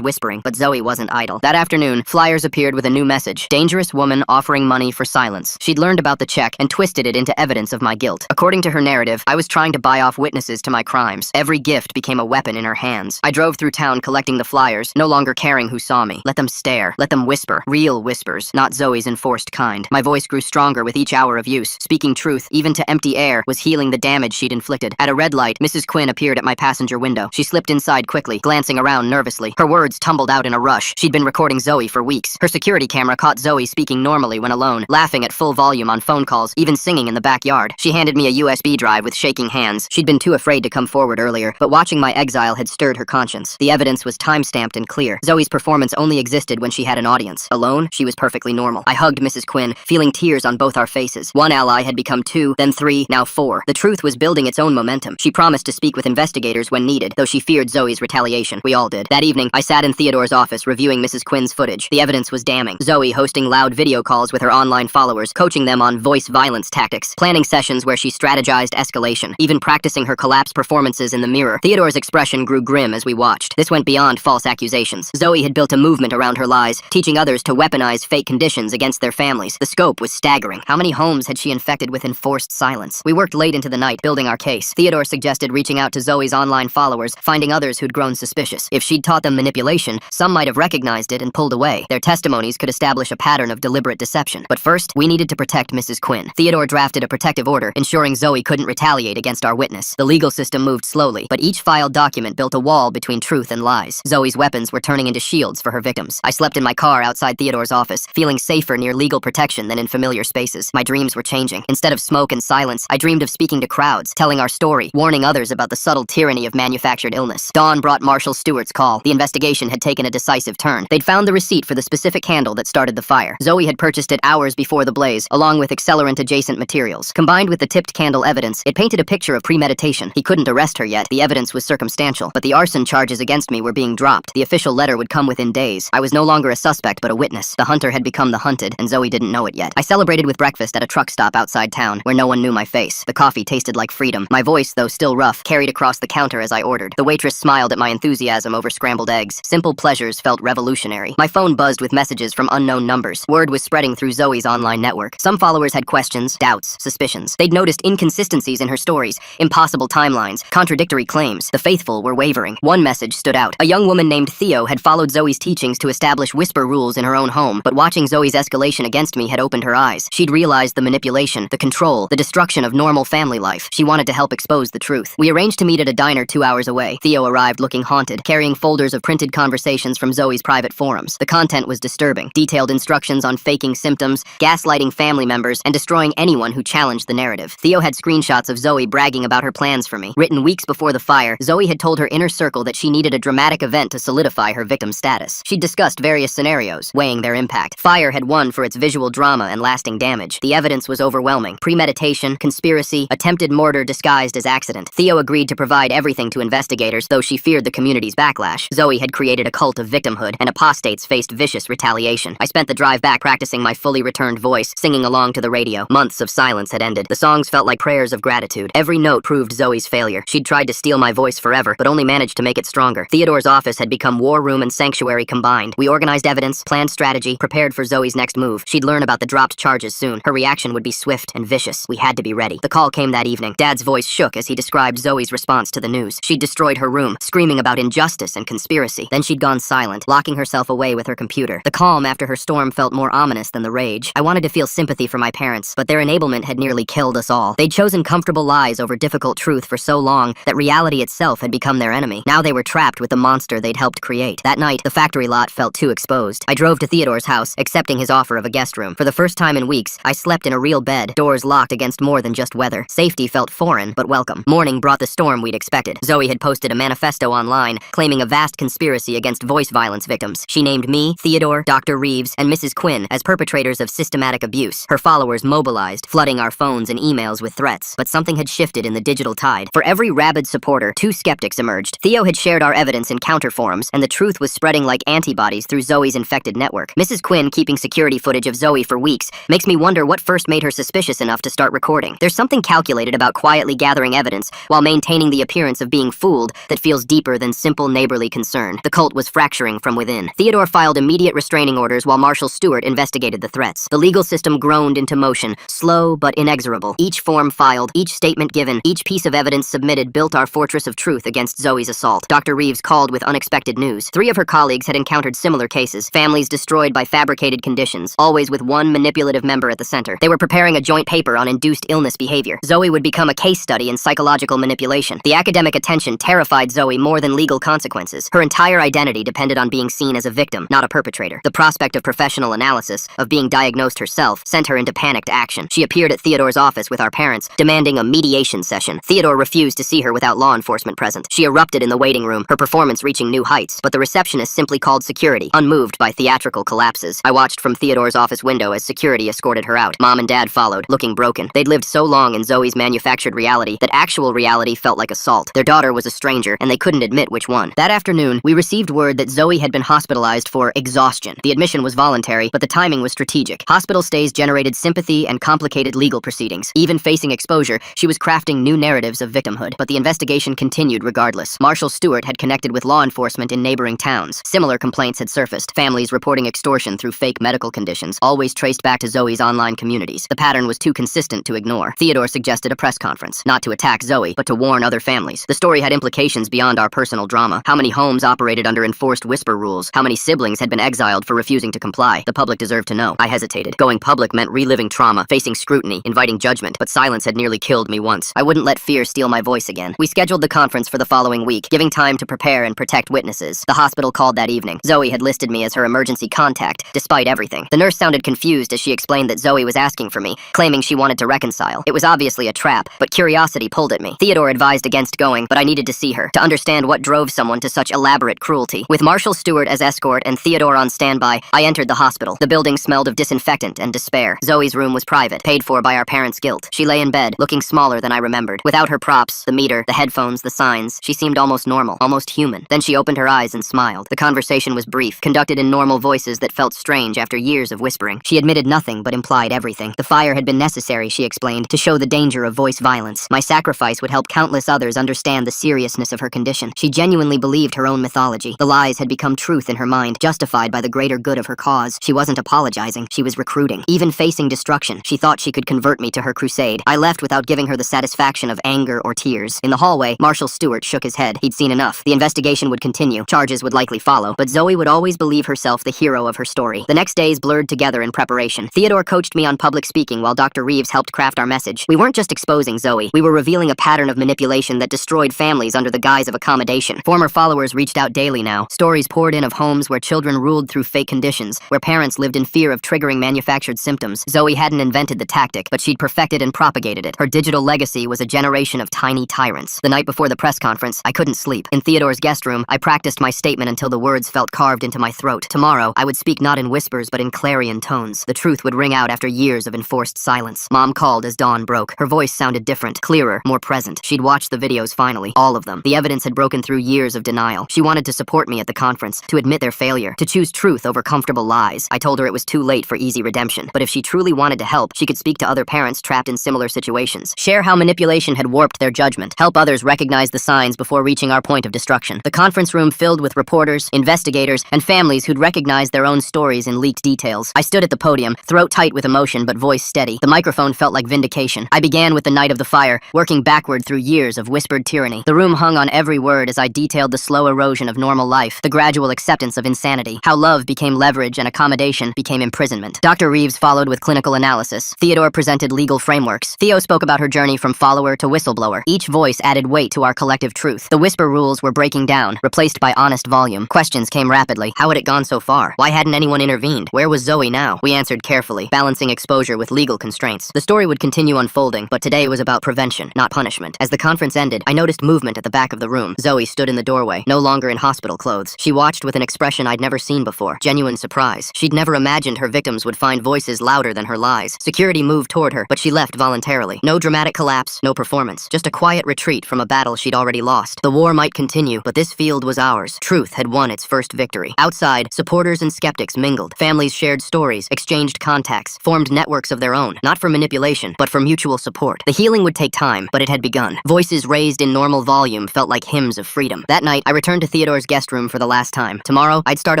S1: whispering. But Zoe wasn't idle. That afternoon, flyers appeared with a new message: dangerous woman offering money for silence. She'd learned about the check and twisted it into evidence of my guilt. According to her narrative, I was trying to buy off witnesses to my crimes. Every gift became a weapon in her hands. I drove through town collecting the flyers, no longer caring who saw me. Let them stare. Let them whisper. Real whispers, not Zoe's enforced kind. My voice grew stronger with each hour of use. Speaking truth, even to empty air, was healing the damage she'd inflicted. At a red light, Mrs. Quinn appeared at my passenger window. She slipped inside quickly, glancing around nervously. Her words tumbled out in a rush. She'd been recording Zoe for weeks. Her security camera caught Zoe speaking normally when alone, laughing at full volume on phone calls, even singing in the backyard. She handed me a USB drive with shaking hands. She'd been too afraid to come forward earlier, but watching my exile had stirred her conscience. The evidence was time-stamped and clear. Zoe's performance only existed when she had an audience. Alone, she was perfectly normal. I hugged Mrs. Quinn, feeling tears on both our faces. One ally had become 2, then 3, now 4. The truth was building its own momentum. She promised to speak with investigators when needed, though she feared Zoe's retaliation. We all did. That evening, I sat in Theodore's office reviewing Mrs. Quinn's footage. The evidence was damning. Zoe hosting loud video calls with her online followers, coaching them on voice violence tactics, planning sessions where she strategized escalation, even practicing her collapse performances in the mirror. Theodore's expression grew grim as we watched. This went beyond false accusations. Zoe had built a movement around her lies, teaching others to weaponize fake conditions against their families. The scope was staggering. How many homes had she infected with enforced silence? We worked late into the night, building our case. Theodore suggested reaching out to Zoe's online followers, finding others who'd grown suspicious. If she'd taught them manipulation, some might have recognized it and pulled away. Their testimonies could establish a pattern of deliberate deception. But first, we needed to protect Mrs. Quinn. Theodore drafted a protective order, ensuring Zoe couldn't retaliate against our witness. The legal system moved slowly, but each filed document built a wall between truth and lies. Zoe's weapons were turning into shields for her victims. I slept in my car outside Theodore's office, feeling safer near legal protection than in familiar spaces. My dreams were changing. Instead of smoke and silence, I dreamed of speaking to crowds, telling our story, warning others about the subtle tyranny of manufactured illness. Dawn brought Marshal Stewart's call. The investigation had taken a decisive turn. They'd found the receipt for the specific candle that started the fire. Zoe had purchased it hours before the blaze, along with accelerant-adjacent materials. Combined with the tipped candle evidence, it painted a picture of premeditation. He couldn't arrest her yet. The evidence was circumstantial, but the arson charges against me were being dropped. The official letter would come within days. I was no longer a suspect, but a witness. The hunter had become the hunted, and Zoe didn't know it yet. I celebrated with breakfast at a truck stop outside town, where no one knew my face. The coffee tasted like freedom. My voice, though still rough, carried across the counter as I ordered. The waitress smiled at my enthusiasm over scrambled eggs. Simple pleasures felt revolutionary. My phone buzzed with messages from unknown numbers. Word was spreading through Zoe's online network. Some followers had questions, doubts, suspicions. They'd noticed inconsistencies in her stories, impossible timelines, contradictory claims. The faithful were wavering. One message stood out. A young woman named Theo had followed Zoe's teachings to establish whisper rules in her own home, but watching Zoe's escalation against me had opened her eyes. She'd realized the manipulation, the control, the destruction of normal family life. She wanted to help expose the truth. We arranged to meet at a diner 2 hours away. Theo arrived looking haunted, carrying folders of printed conversations from Zoe's private forums. The content was disturbing. Detailed instructions on faking symptoms, gaslighting family members, and destroying anyone who challenged the narrative. Theo had screenshots of Zoe bragging about her plans for me. Written weeks before the fire, Zoe had told her inner circle that she needed a dramatic event to solidify her victim status. She'd discussed various scenarios, weighing their impact. Fire had won for its visual drama and lasting damage. The evidence was overwhelming. Premeditation, conspiracy, attempted murder disguised as accident. Theo agreed to provide everything to investigators, though she feared the community's backlash. Zoe had created a cult of victimhood, and apostates faced vicious retaliation. I spent the drive back practicing my fully returned voice, singing along to the radio. Months of silence had ended. The songs felt like prayers of gratitude. Every note proved Zoe's failure. She'd tried to steal my voice forever, but only managed to make it stronger. Theodore's office had become war room and sanctuary combined. We organized evidence, planned strategy, prepared for Zoe's next move. She'd learn about the dropped charges soon. Her reaction would be swift and vicious. We had to be ready. The call came that evening. Dad's voice shook as he described Zoe's response to the news. She'd destroyed her room, screaming about injustice and conspiracy. Then she'd gone silent, locking herself away with her computer. The calm after her storm felt more ominous than the rage. I wanted to feel sympathy for my parents, but their enablement had nearly killed us all. They'd chosen comfortable lies over difficult truth for so long that reality itself had become their enemy. Now they were trapped with the monster they'd helped create. That night, the factory lot felt too exposed. I drove to Theodore's house, accepting his offer of a guest room. For the first time in weeks, I slept in a real bed, doors locked against more than just weather. Safety felt foreign, but welcome. Morning brought the storm we'd expected. Zoe had posted a manifesto online, claiming a vast conspiracy against voice violence victims. She named me, Theodore, Dr. Reeves, and Mrs. Quinn as perpetrators of systematic abuse. Her followers mobilized, flooding our phones and emails with threats. But something had shifted in the digital tide. For every rabid supporter, 2 skeptics emerged. Theo had shared our evidence in counter forums, and the truth was spreading like antibodies through Zoe's infected network. Mrs. Quinn keeping security footage of Zoe for weeks makes me wonder what first made her suspicious enough to start recording. There's something something calculated about quietly gathering evidence while maintaining the appearance of being fooled that feels deeper than simple neighborly concern. The cult was fracturing from within. Theodore filed immediate restraining orders while Marshal Stewart investigated the threats. The legal system groaned into motion, slow but inexorable. Each form filed, each statement given, each piece of evidence submitted built our fortress of truth against Zoe's assault. Dr. Reeves called with unexpected news. 3 of her colleagues had encountered similar cases, families destroyed by fabricated conditions, always with one manipulative member at the center. They were preparing a joint paper on induced illness behavior. Zoe would become a case study in psychological manipulation. The academic attention terrified Zoe more than legal consequences. Her entire identity depended on being seen as a victim, not a perpetrator. The prospect of professional analysis, of being diagnosed herself, sent her into panicked action. She appeared at Theodore's office with our parents, demanding a mediation session. Theodore refused to see her without law enforcement present. She erupted in the waiting room, her performance reaching new heights, but the receptionist simply called security, unmoved by theatrical collapses. I watched from Theodore's office window as security escorted her out. Mom and Dad followed, looking broken. They'd lived so long in Zoe's manufactured reality that actual reality felt like assault. Their daughter was a stranger, and they couldn't admit which one. That afternoon, we received word that Zoe had been hospitalized for exhaustion. The admission was voluntary, but the timing was strategic. Hospital stays generated sympathy and complicated legal proceedings. Even facing exposure, she was crafting new narratives of victimhood. But the investigation continued regardless. Marshal Stewart had connected with law enforcement in neighboring towns. Similar complaints had surfaced, families reporting extortion through fake medical conditions, always traced back to Zoe's online communities. The pattern was too consistent to ignore. Theodore suggested a press conference, not to attack Zoe, but to warn other families. The story had implications beyond our personal drama. How many homes operated under enforced whisper rules? How many siblings had been exiled for refusing to comply? The public deserved to know. I hesitated. Going public meant reliving trauma, facing scrutiny, inviting judgment, but silence had nearly killed me once. I wouldn't let fear steal my voice again. We scheduled the conference for the following week, giving time to prepare and protect witnesses. The hospital called that evening. Zoe had listed me as her emergency contact, despite everything. The nurse sounded confused as she explained that Zoe was asking for me, claiming she wanted to reconcile. It was obviously a trap, but curiosity pulled at me. Theodore advised against going, but I needed to see her, to understand what drove someone to such elaborate cruelty. With Marshal Stewart as escort and Theodore on standby, I entered the hospital. The building smelled of disinfectant and despair. Zoe's room was private, paid for by our parents' guilt. She lay in bed, looking smaller than I remembered. Without her props, the meter, the headphones, the signs, she seemed almost normal, almost human. Then she opened her eyes and smiled. The conversation was brief, conducted in normal voices that felt strange after years of whispering. She admitted nothing but implied everything. The fire had been necessary, she explained, to show the danger of voice violence. My sacrifice would help countless others understand the seriousness of her condition. She genuinely believed her own mythology. The lies had become truth in her mind, justified by the greater good of her cause. She wasn't apologizing, she was recruiting. Even facing destruction, she thought she could convert me to her crusade. I left without giving her the satisfaction of anger or tears. In the hallway, Marshal Stewart shook his head. He'd seen enough. The investigation would continue. Charges would likely follow, but Zoe would always believe herself the hero of her story. The next days blurred together in preparation. Theodore coached me on public speaking while Dr. Reeves helped craft our message. We weren't just exposing Zoe, we were revealing a pattern of manipulation that destroyed families under the guise of accommodation. Former followers reached out daily now. Stories poured in of homes where children ruled through fake conditions, where parents lived in fear of triggering manufactured symptoms. Zoe hadn't invented the tactic, but she'd perfected and propagated it. Her digital legacy was a generation of tiny tyrants. The night before the press conference, I couldn't sleep. In Theodore's guest room, I practiced my statement until the words felt carved into my throat. Tomorrow, I would speak not in whispers, but in clarion tones. The truth would ring out after years of enforced silence. Mom called as dawn broke. Her voice sounded different, clearer, more present. She'd watched the videos finally, all of them. The evidence had broken through years of denial. She wanted to support me at the conference, to admit their failure, to choose truth over comfortable lies. I told her it was too late for easy redemption, but if she truly wanted to help, she could speak to other parents trapped in similar situations, share how manipulation had warped their judgment, help others recognize the signs before reaching our point of destruction. The conference room filled with reporters, investigators, and families who'd recognized their own stories in leaked details. I stood at the podium, throat tight with emotion but voice steady. The microphone felt like vindication. I began with the night of the fire, working backward through years of whispered tyranny. The room hung on every word as I detailed the slow erosion of normal life, the gradual acceptance of insanity, how love became leverage and accommodation became imprisonment. Dr. Reeves followed with clinical analysis. Theodore presented legal frameworks. Theo spoke about her journey from follower to whistleblower. Each voice added weight to our collective truth. The whisper rules were breaking down, replaced by honest volume. Questions came rapidly. How had it gone so far? Why hadn't anyone intervened? Where was Zoe now? We answered carefully, balancing exposure with legal constraints. The story would continue unfolding, but today was about prevention, not punishment. As the conference ended, I noticed movement at the back of the room. Zoe stood in the doorway, no longer in hospital clothes. She watched with an expression I'd never seen before, genuine surprise. She'd never imagined her victims would find voices louder than her lies. Security moved toward her, but she left voluntarily. No dramatic collapse, no performance, just a quiet retreat from a battle she'd already lost. The war might continue, but this field was ours. Truth had won its first victory. Outside, supporters and skeptics mingled. Families shared stories, exchanged contacts, formed networks of their own, not for manipulation, but for mutual mutual support. The healing would take time, but it had begun. Voices raised in normal volume felt like hymns of freedom. That night, I returned to Theodore's guest room for the last time. Tomorrow, I'd start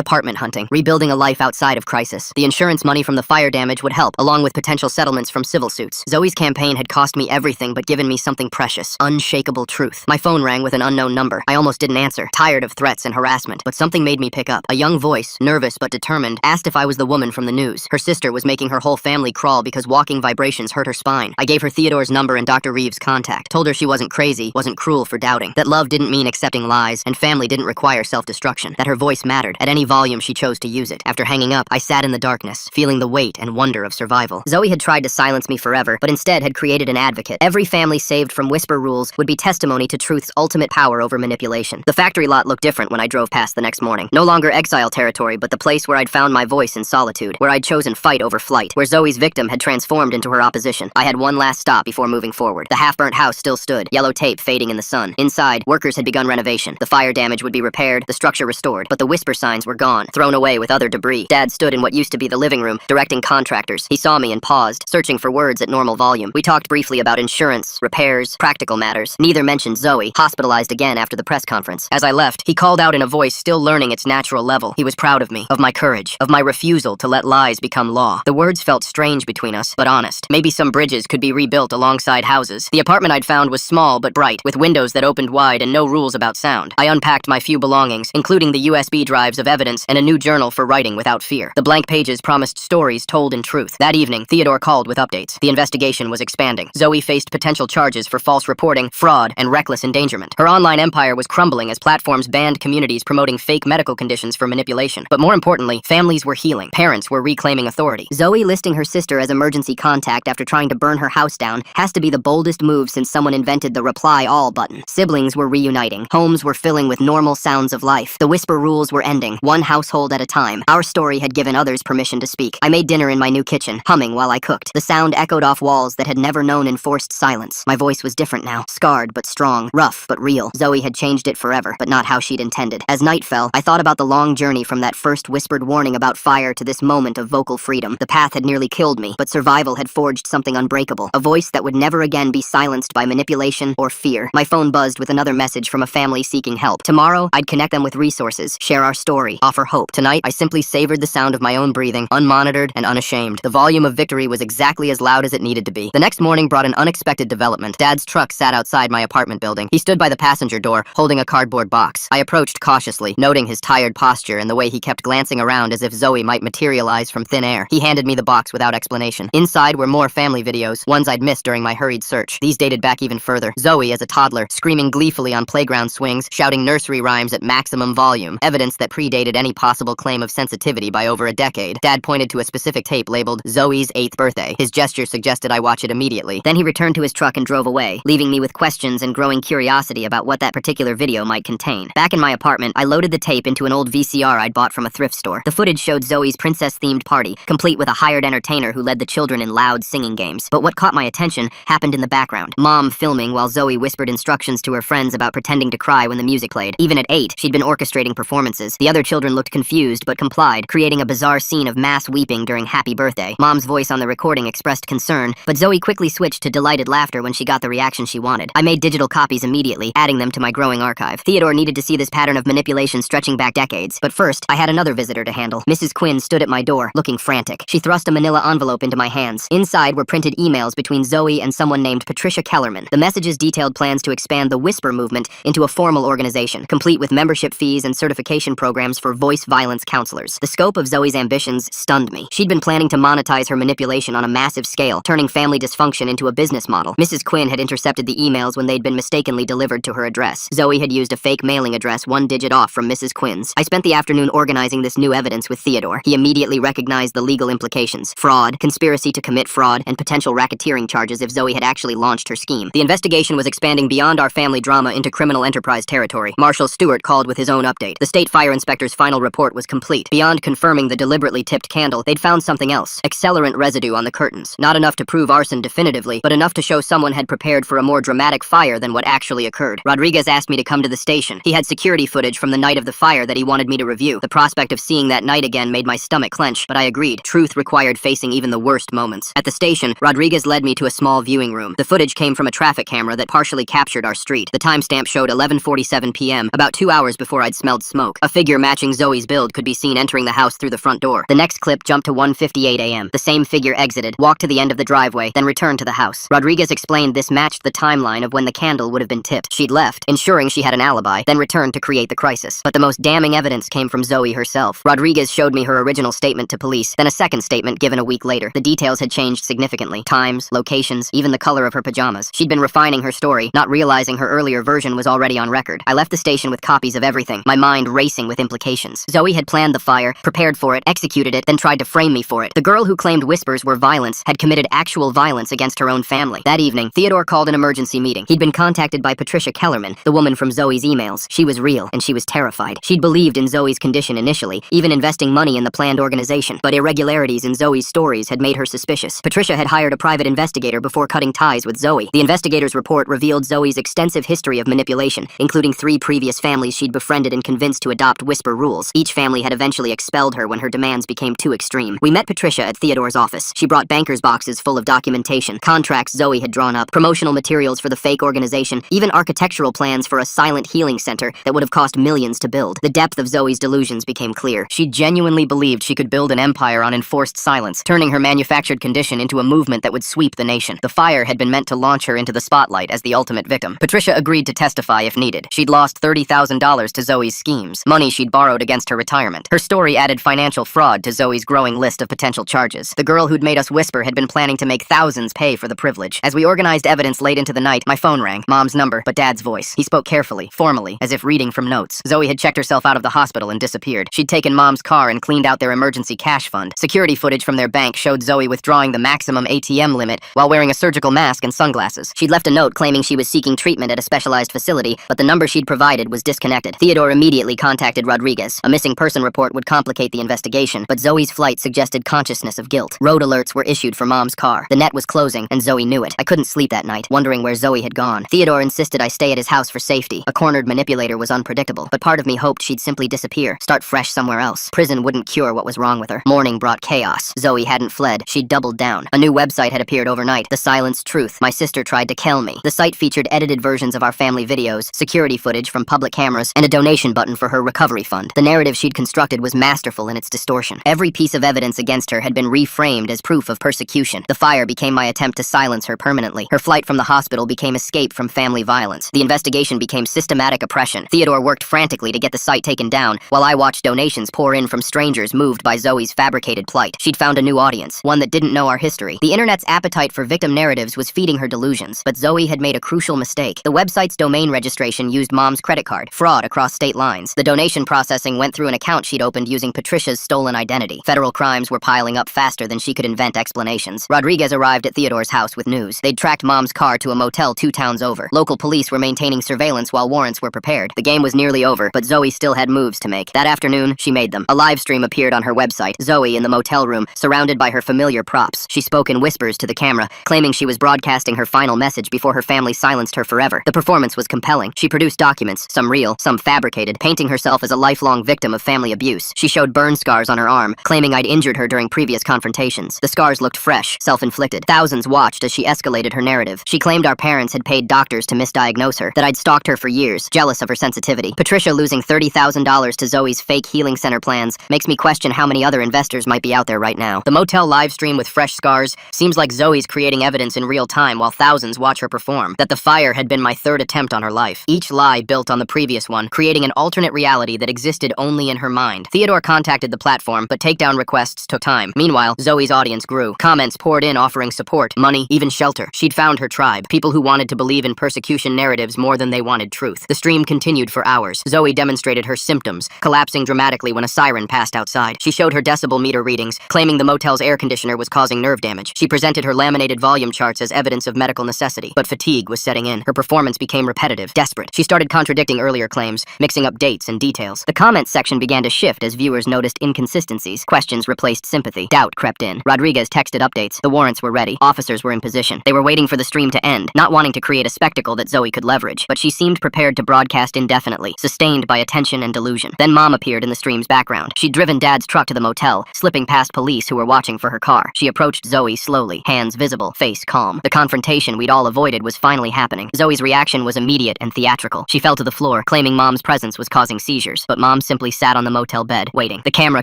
S1: apartment hunting, rebuilding a life outside of crisis. The insurance money from the fire damage would help, along with potential settlements from civil suits. Zoe's campaign had cost me everything but given me something precious, unshakable truth. My phone rang with an unknown number. I almost didn't answer, tired of threats and harassment, but something made me pick up. A young voice, nervous but determined, asked if I was the woman from the news. Her sister was making her whole family crawl because walking vibrations hurt her spine. I gave her Theodore's number and Dr. Reeves' contact, told her she wasn't crazy, wasn't cruel for doubting, that love didn't mean accepting lies, and family didn't require self-destruction, that her voice mattered, at any volume she chose to use it. After hanging up, I sat in the darkness, feeling the weight and wonder of survival. Zoe had tried to silence me forever, but instead had created an advocate. Every family saved from whisper rules would be testimony to truth's ultimate power over manipulation. The factory lot looked different when I drove past the next morning. No longer exile territory, but the place where I'd found my voice in solitude, where I'd chosen fight over flight, where Zoe's victim had transformed into her opposition. I had one last stop before moving forward. The half-burnt house still stood, yellow tape fading in the sun. Inside, workers had begun renovation. The fire damage would be repaired, the structure restored, but the whisper signs were gone, thrown away with other debris. Dad stood in what used to be the living room, directing contractors. He saw me and paused, searching for words at normal volume. We talked briefly about insurance, repairs, practical matters. Neither mentioned Zoe, hospitalized again after the press conference. As I left, he called out in a voice still learning its natural level. He was proud of me, of my courage, of my refusal to let lies become law. The words felt strange between us, but honest. Maybe some bridges could be rebuilt alongside houses. The apartment I'd found was small but bright, with windows that opened wide and no rules about sound. I unpacked my few belongings, including the USB drives of evidence and a new journal for writing without fear. The blank pages promised stories told in truth. That evening, Theodore called with updates. The investigation was expanding. Zoe faced potential charges for false reporting, fraud, and reckless endangerment. Her online empire was crumbling as platforms banned communities promoting fake medical conditions for manipulation. But more importantly, families were healing. Parents were reclaiming authority. Zoe listing her sister as emergency contact after trying to burn her house down has to be the boldest move since someone invented the reply all button. Siblings were reuniting. Homes were filling with normal sounds of life. The whisper rules were ending, one household at a time. Our story had given others permission to speak. I made dinner in my new kitchen, humming while I cooked. The sound echoed off walls that had never known enforced silence. My voice was different now, scarred but strong, rough but real. Zoe had changed it forever, but not how she'd intended. As night fell, I thought about the long journey from that first whispered warning about fire to this moment of vocal freedom. The path had nearly killed me, but survival had forged something unbreakable. A voice that would never again be silenced by manipulation or fear. My phone buzzed with another message from a family seeking help. Tomorrow, I'd connect them with resources, share our story, offer hope. Tonight, I simply savored the sound of my own breathing, unmonitored and unashamed. The volume of victory was exactly as loud as it needed to be. The next morning brought an unexpected development. Dad's truck sat outside my apartment building. He stood by the passenger door, holding a cardboard box. I approached cautiously, noting his tired posture and the way he kept glancing around as if Zoe might materialize from thin air. He handed me the box without explanation. Inside were more family videos, ones I'd missed during my hurried search. These dated back even further. Zoe as a toddler, screaming gleefully on playground swings, shouting nursery rhymes at maximum volume, evidence that predated any possible claim of sensitivity by over a decade. Dad pointed to a specific tape labeled Zoe's 8th birthday. His gesture suggested I watch it immediately. Then he returned to his truck and drove away, leaving me with questions and growing curiosity about what that particular video might contain. Back in my apartment, I loaded the tape into an old VCR I'd bought from a thrift store. The footage showed Zoe's princess-themed party, complete with a hired entertainer who led the children in loud singing games. But what caught my attention happened in the background. Mom filming while Zoe whispered instructions to her friends about pretending to cry when the music played. Even at 8, she'd been orchestrating performances. The other children looked confused but complied, creating a bizarre scene of mass weeping during Happy Birthday. Mom's voice on the recording expressed concern, but Zoe quickly switched to delighted laughter when she got the reaction she wanted. I made digital copies immediately, adding them to my growing archive. Theodore needed to see this pattern of manipulation stretching back decades. But first, I had another visitor to handle. Mrs. Quinn stood at my door, looking frantic. She thrust a manila envelope into my hands. Inside were printed emails between Zoe and someone named Patricia Kellerman. The messages detailed plans to expand the Whisper movement into a formal organization, complete with membership fees and certification programs for voice violence counselors. The scope of Zoe's ambitions stunned me. She'd been planning to monetize her manipulation on a massive scale, turning family dysfunction into a business model. Mrs. Quinn had intercepted the emails when they'd been mistakenly delivered to her address. Zoe had used a fake mailing address one digit off from Mrs. Quinn's. I spent the afternoon organizing this new evidence with Theodore. He immediately recognized the legal implications: fraud, conspiracy to commit fraud, and potential racketeering charges if Zoe had actually launched her scheme. The investigation was expanding beyond our family drama into criminal enterprise territory. Marshal Stewart called with his own update. The state fire inspector's final report was complete. Beyond confirming the deliberately tipped candle, they'd found something else: accelerant residue on the curtains. Not enough to prove arson definitively, but enough to show someone had prepared for a more dramatic fire than what actually occurred. Rodriguez asked me to come to the station. He had security footage from the night of the fire that he wanted me to review. The prospect of seeing that night again made my stomach clench, but I agreed. Truth required facing even the worst moments. At the station, Rodriguez led me to a small viewing room. The footage came from a traffic camera that partially captured our street. The timestamp showed 11:47 p.m., about 2 hours before I'd smelled smoke. A figure matching Zoe's build could be seen entering the house through the front door. The next clip jumped to 1:58 a.m. The same figure exited, walked to the end of the driveway, then returned to the house. Rodriguez explained this matched the timeline of when the candle would have been tipped. She'd left, ensuring she had an alibi, then returned to create the crisis. But the most damning evidence came from Zoe herself. Rodriguez showed me her original statement to police, then a second statement given a week later. The details had changed significantly. Times, locations, even the color of her pajamas. She'd been refining her story, not realizing her earlier version was already on record. I left the station with copies of everything, my mind racing with implications. Zoe had planned the fire, prepared for it, executed it, then tried to frame me for it. The girl who claimed whispers were violence had committed actual violence against her own family. That evening, Theodore called an emergency meeting. He'd been contacted by Patricia Kellerman, the woman from Zoe's emails. She was real, and she was terrified. She'd believed in Zoe's condition initially, even investing money in the planned organization. But irregularities in Zoe's stories had made her suspicious. Patricia had hired a private investigator before cutting ties with Zoe. The investigator's report revealed Zoe's extensive history of manipulation, including 3 previous families she'd befriended and convinced to adopt whisper rules. Each family had eventually expelled her when her demands became too extreme. We met Patricia at Theodore's office. She brought banker's boxes full of documentation, contracts Zoe had drawn up, promotional materials for the fake organization, even architectural plans for a silent healing center that would have cost millions to build. The depth of Zoe's delusions became clear. She genuinely believed she could build an empire on enforced silence, turning her manufactured condition into a movement that would sweep the nation. The fire had been meant to launch her into the spotlight as the ultimate victim. Patricia agreed to testify if needed. She'd lost $30,000 to Zoe's schemes, money she'd borrowed against her retirement. Her story added financial fraud to Zoe's growing list of potential charges. The girl who'd made us whisper had been planning to make thousands pay for the privilege. As we organized evidence late into the night, my phone rang. Mom's number, but Dad's voice. He spoke carefully, formally, as if reading from notes. Zoe had checked herself out of the hospital and disappeared. She'd taken Mom's car and cleaned out their emergency cash fund. Security footage from their bank showed Zoe withdrawing the maximum ATM limit while wearing a surgical mask and sunglasses. She'd left a note claiming she was seeking treatment at a specialized facility, but the number she'd provided was disconnected. Theodore immediately contacted Rodriguez. A missing person report would complicate the investigation, but Zoe's flight suggested consciousness of guilt. Road alerts were issued for Mom's car. The net was closing, and Zoe knew it. I couldn't sleep that night, wondering where Zoe had gone. Theodore insisted I stay at his house for safety. A cornered manipulator was unpredictable, but part of me hoped she'd simply disappear, start fresh somewhere else. Prison wouldn't cure what was wrong with her. Morning brought chaos. Zoe hadn't fled. She'd doubled down. A new website had appeared overnight. The Silenced Truth. My sister tried to kill me. The site featured edited versions of our family videos, security footage from public cameras, and a donation button for her recovery fund. The narrative she'd constructed was masterful in its distortion. Every piece of evidence against her had been reframed as proof of persecution. The fire became my attempt to silence her permanently. Her flight from the hospital became escape from family violence. The investigation became systematic oppression. Theodore worked frantically to get the site taken down, while I watched donations pour in from strangers moved by Zoe's fabricated plight. She'd found a new audience, one that didn't know our history. The internet's appetite for victim narratives was feeding her delusions, but Zoe had made a crucial mistake. The website's domain registration used Mom's credit card, fraud across state lines. The donation processing went through an account she'd opened using Patricia's stolen identity. Federal crimes were piling up faster than she could invent explanations. Rodriguez arrived at Theodore's house with news. They'd tracked Mom's car to a motel 2 towns over. Local police were maintaining surveillance while warrants were prepared. The game was nearly over, but Zoe still had moves to make. That afternoon, she made them. A live stream appeared on her website. Zoe in the motel room, surrounded by her familiar props. She spoke in whispers to the camera, claiming she was broadcasting her final message before her family silenced her forever. The performance was compelling. She produced documents, some real, some fabricated, painting herself as a lifelong victim of family abuse. She showed burn scars on her arm, claiming I'd injured her during previous confrontations. The scars looked fresh, self-inflicted. Thousands watched as she escalated her narrative. She claimed our parents had paid doctors to misdiagnose her, that I'd stalked her for years, jealous of her sensitivity. Patricia losing $30,000 to Zoe's fake healing center plans makes me question how many other investors might be out there right now. The motel live stream with fresh scars seems like Zoe's creating evidence in real time while thousands watch her perform. That the fire had been my 3rd attempt on her life. Each lie built on the previous one, creating an alternate reality that existed only in her mind. Theodore contacted the platform, but takedown requests took time. Meanwhile, Zoe's audience grew. Comments poured in offering support, money, even shelter. She'd found her tribe, people who wanted to believe in persecution narratives more than they wanted truth. The stream continued for hours. Zoe demonstrated her symptoms, collapsing dramatically when a siren passed outside. She showed her decibel meter readings, claiming the motel's air conditioner was causing nerve damage. She presented her laminated volume charts as evidence of medical necessity, but fatigue was setting in. Her performance became repetitive, desperate. She started contradicting earlier claims, mixing up dates and details. The comments section began to shift as viewers noticed inconsistencies. Questions replaced sympathy. Doubt crept in. Rodriguez texted updates. The warrants were ready. Officers were in position. They were waiting for the stream to end, not wanting to create a spectacle that Zoe could leverage, but she seemed prepared to broadcast indefinitely, sustained by attention and delusion. Then Mom appeared in the stream's background. She'd driven Dad's truck to the motel, slipping past police who were watching for her car. She approached Zoe slowly, hands visible, face calm. The confrontation we'd all avoided was finally happening. Zoe's reaction was immediate and theatrical. She fell to the floor, claiming Mom's presence was causing seizures, but Mom simply sat on the motel bed, waiting. The camera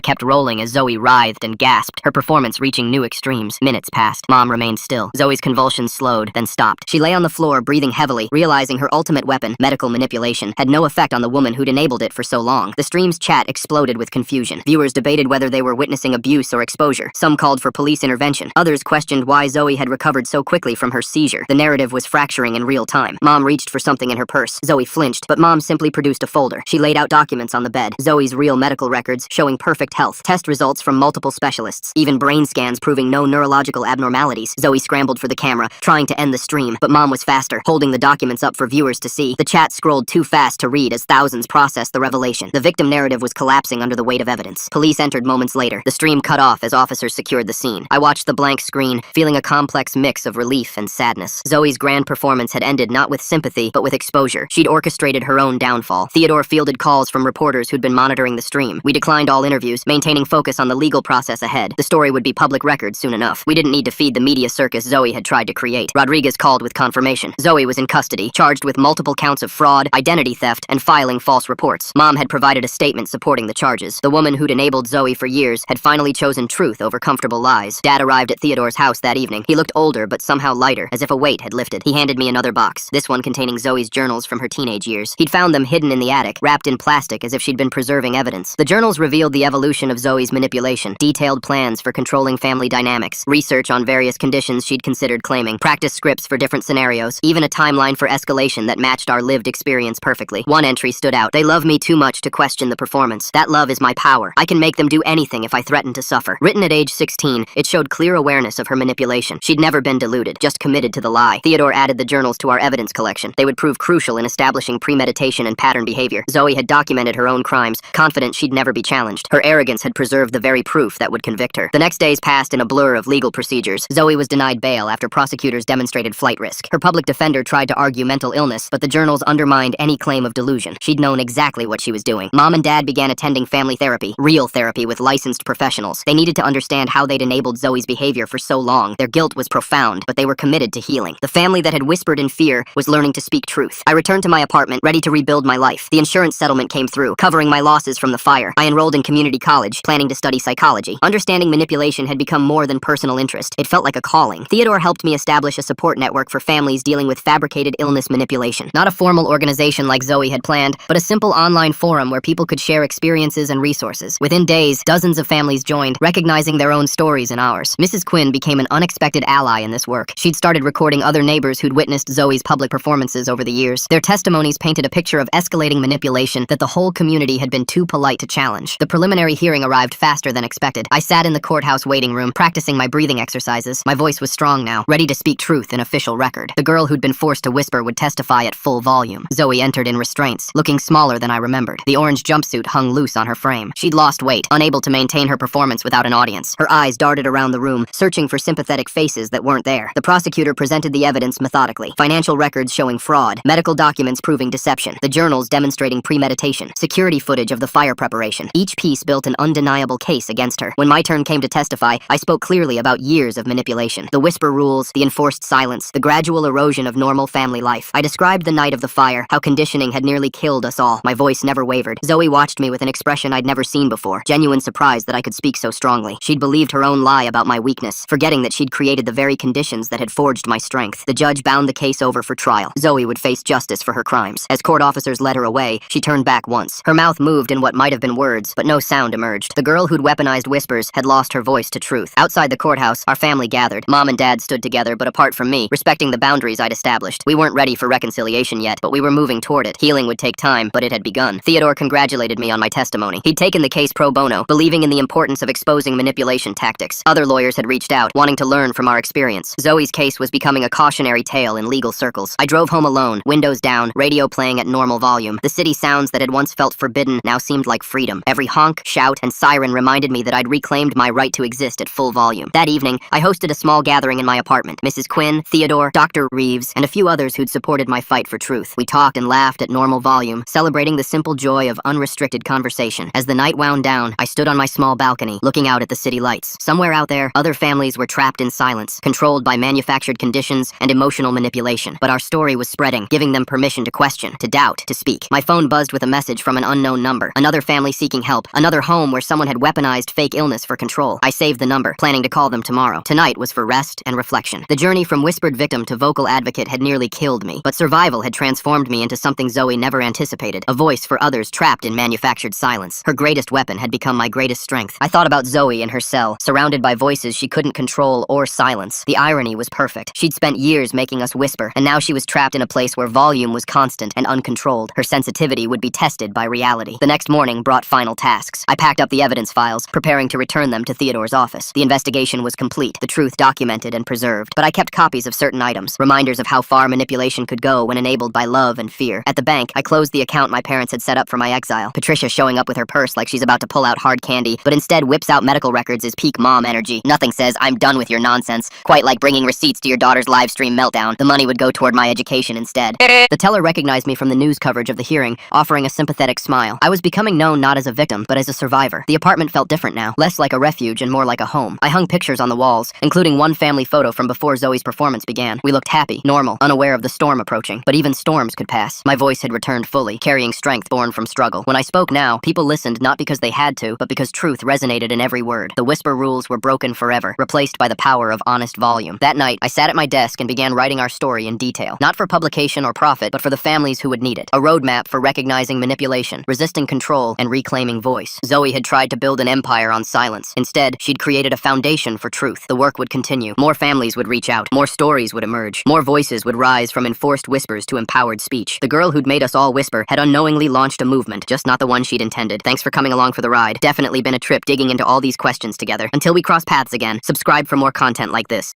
S1: kept rolling as Zoe writhed and gasped, her performance reaching new extremes. Minutes passed. Mom remained still. Zoe's convulsions slowed, then stopped. She lay on the floor, breathing heavily, realizing her ultimate weapon, medical manipulation, had no effect on the woman who'd enabled it for so long. The stream's chat exploded with confusion. Viewers debated whether they were witnessing abuse or exposure. Some called for police intervention. Others questioned why Zoe had recovered so quickly from her seizure. The narrative was fracturing in real time. Mom reached for something in her purse. Zoe flinched, but Mom simply produced a folder. She laid out documents on the bed. Zoe's real medical records showing perfect health. Test results from multiple specialists. Even brain scans proving no neurological abnormalities. Zoe scrambled for the camera, trying to end the stream, but Mom was faster, holding the documents up for viewers to see. The chat scrolled too fast to read as thousands processed the revelation. The victim narrative was collapsing under the weight of evidence. Police entered moments later. The stream cut off as officers secured the scene. I watched the blank screen, feeling a complex mix of relief and sadness. Zoe's grand performance had ended not with sympathy, but with exposure. She'd orchestrated her own downfall. Theodore fielded calls from reporters who'd been monitoring the stream. We declined all interviews, maintaining focus on the legal process ahead. The story would be public record soon enough. We didn't need to feed the media circus Zoe had tried to create. Rodriguez called with confirmation. Zoe was in custody, charged with multiple counts of fraud, identity theft, and filing false reports. Mom had provided a statement supporting the charges. The woman who'd enabled Zoe for years had finally chosen truth over comfortable lies. Dad arrived at Theodore's house that evening. He looked older, but somehow lighter, as if a weight had lifted. He handed me another box, this one containing Zoe's journals from her teenage years. He'd found them hidden in the attic, wrapped in plastic as if she'd been preserving evidence. The journals revealed the evolution of Zoe's manipulation, detailed plans for controlling family dynamics, research on various conditions she'd considered claiming, practice scripts for different scenarios, even a timeline for escalation that matched our lived experience perfectly. One entry stood out. They love me too much to question the performance. That love is my power. I can make them do anything if I threaten to suffer. Written at age 16, it showed clear awareness of her manipulation. She'd never been deluded, just committed to the lie. Theodore added the journals to our evidence collection. They would prove crucial in establishing premeditation and pattern behavior. Zoe had documented her own crimes, confident she'd never be challenged. Her arrogance had preserved the very proof that would convict her. The next days passed in a blur of legal procedures. Zoe was denied bail after prosecutors demonstrated flight risk. Her public defender tried to argue mental illness, but the journals undermined any claim of delusion. She'd known exactly what she was doing. Mom and Dad began attending family therapy, real therapy with licensed professionals. They needed to understand how they'd enabled Zoe's behavior for so long. Their guilt was profound, but they were committed to healing. The family that had whispered in fear was learning to speak truth. I returned to my apartment, ready to rebuild my life. The insurance settlement came through, covering my losses from the fire. I enrolled in community college, planning to study psychology. Understanding manipulation had become more than personal interest. It felt like a calling. Theodore helped me establish a support network for families dealing with fabricated illness manipulation. Not a formal organization like Zoe had planned, but a simple online forum where people could share experiences and resources. Within days, dozens of families joined, recognizing their own stories and ours. Mrs. Quinn became an unexpected ally in this work. She'd started recording other neighbors who'd witnessed Zoe's public performances over the years. Their testimonies painted a picture of escalating manipulation that the whole community had been too polite to challenge. The preliminary hearing arrived faster than expected. I sat in the courthouse waiting room, practicing my breathing exercises. My voice was strong now, ready to speak truth in official record. The girl who'd been forced to whisper would testify at full volume. Zoe entered in restraints, looking smaller than I remembered. The orange jumpsuit hung loose on her frame. She'd lost weight, unable to maintain her performance without an audience. Her eyes darted around the room, searching for sympathetic faces that weren't there. The prosecutor presented the evidence methodically. Financial records showing fraud, medical documents proving deception, the journals demonstrating premeditation, security footage of the fire preparation. Each piece built an undeniable case against her. When my turn came to testify, I spoke clearly about years of manipulation. The whisper rules, the enforced silence, the gradual erosion of normal family life. I described the night of the fire, how conditioning had nearly killed us all. My voice never wavered. Zoe watched me with an expression I'd never seen before, genuine surprise that I could speak so strongly. She'd believed her own lie about my weakness, forgetting that she'd created the very conditions that had forged my strength. The judge bound the case over for trial. Zoe would face justice for her crimes. As court officers led her away, she turned back once. Her mouth moved in what might have been words, but no sound emerged. The girl who'd weaponized whispers had lost her voice to truth. Outside the courthouse, our family gathered. Mom and Dad stood together, but apart from me, respecting the boundaries I'd established. We weren't ready for reconciliation yet, but we were moving toward it. Healing would take time, but it had begun. Theodore congratulated me on my testimony. He'd taken the case pro bono, believing in the importance of exposing manipulation tactics. Other lawyers had reached out, wanting to learn from our experience. Zoe's case was becoming a cautionary tale in legal circles. I drove home alone, windows down, radio playing at normal volume. The city sounds that had once felt forbidden now seemed like freedom. Every honk, shout, and siren reminded me that I'd reclaimed my right to exist at full volume. That evening, I hosted a small gathering in my apartment. Mrs. Quinn, Theodore, Dr. Reeves, and a few others who'd supported my fight for truth. We talked and laughed at normal volume, celebrating the simple joy of unrestricted conversation. As the night wound down, I stood on my small balcony, looking out at the city lights. Somewhere out there, other families were trapped trapped in silence, controlled by manufactured conditions and emotional manipulation. But our story was spreading, giving them permission to question, to doubt, to speak. My phone buzzed with a message from an unknown number. Another family seeking help. Another home where someone had weaponized fake illness for control. I saved the number, planning to call them tomorrow. Tonight was for rest and reflection. The journey from whispered victim to vocal advocate had nearly killed me, but survival had transformed me into something Zoe never anticipated. A voice for others trapped in manufactured silence. Her greatest weapon had become my greatest strength. I thought about Zoe in her cell, surrounded by voices she couldn't control or silence. The irony was perfect. She'd spent years making us whisper, and now she was trapped in a place where volume was constant and uncontrolled. Her sensitivity would be tested by reality. The next morning brought final tasks. I packed up the evidence files, preparing to return them to Theodore's office. The investigation was complete, the truth documented and preserved, but I kept copies of certain items, reminders of how far manipulation could go when enabled by love and fear. At the bank, I closed the account my parents had set up for my exile. Patricia showing up with her purse like she's about to pull out hard candy, but instead whips out medical records is peak mom energy. Nothing says, "I'm done with your nonsense," quite like bringing receipts to your daughter's live stream meltdown. The money would go toward my education instead. The teller recognized me from the news coverage of the hearing, offering a sympathetic smile. I was becoming known not as a victim, but as a survivor. The apartment felt different now, less like a refuge and more like a home. I hung pictures on the walls, including one family photo from before Zoe's performance began. We looked happy, normal, unaware of the storm approaching. But even storms could pass. My voice had returned fully, carrying strength born from struggle. When I spoke now, people listened not because they had to, but because truth resonated in every word. The whisper rules were broken forever, replaced by the power of honest volume. That night, I sat at my desk and began writing our story in detail. Not for publication or profit, but for the families who would need it. A roadmap for recognizing manipulation, resisting control, and reclaiming voice. Zoe had tried to build an empire on silence. Instead, she'd created a foundation for truth. The work would continue. More families would reach out. More stories would emerge. More voices would rise from enforced whispers to empowered speech. The girl who'd made us all whisper had unknowingly launched a movement, just not the one she'd intended. Thanks for coming along for the ride. Definitely been a trip digging into all these questions together. Until we cross paths again, subscribe for more content like this.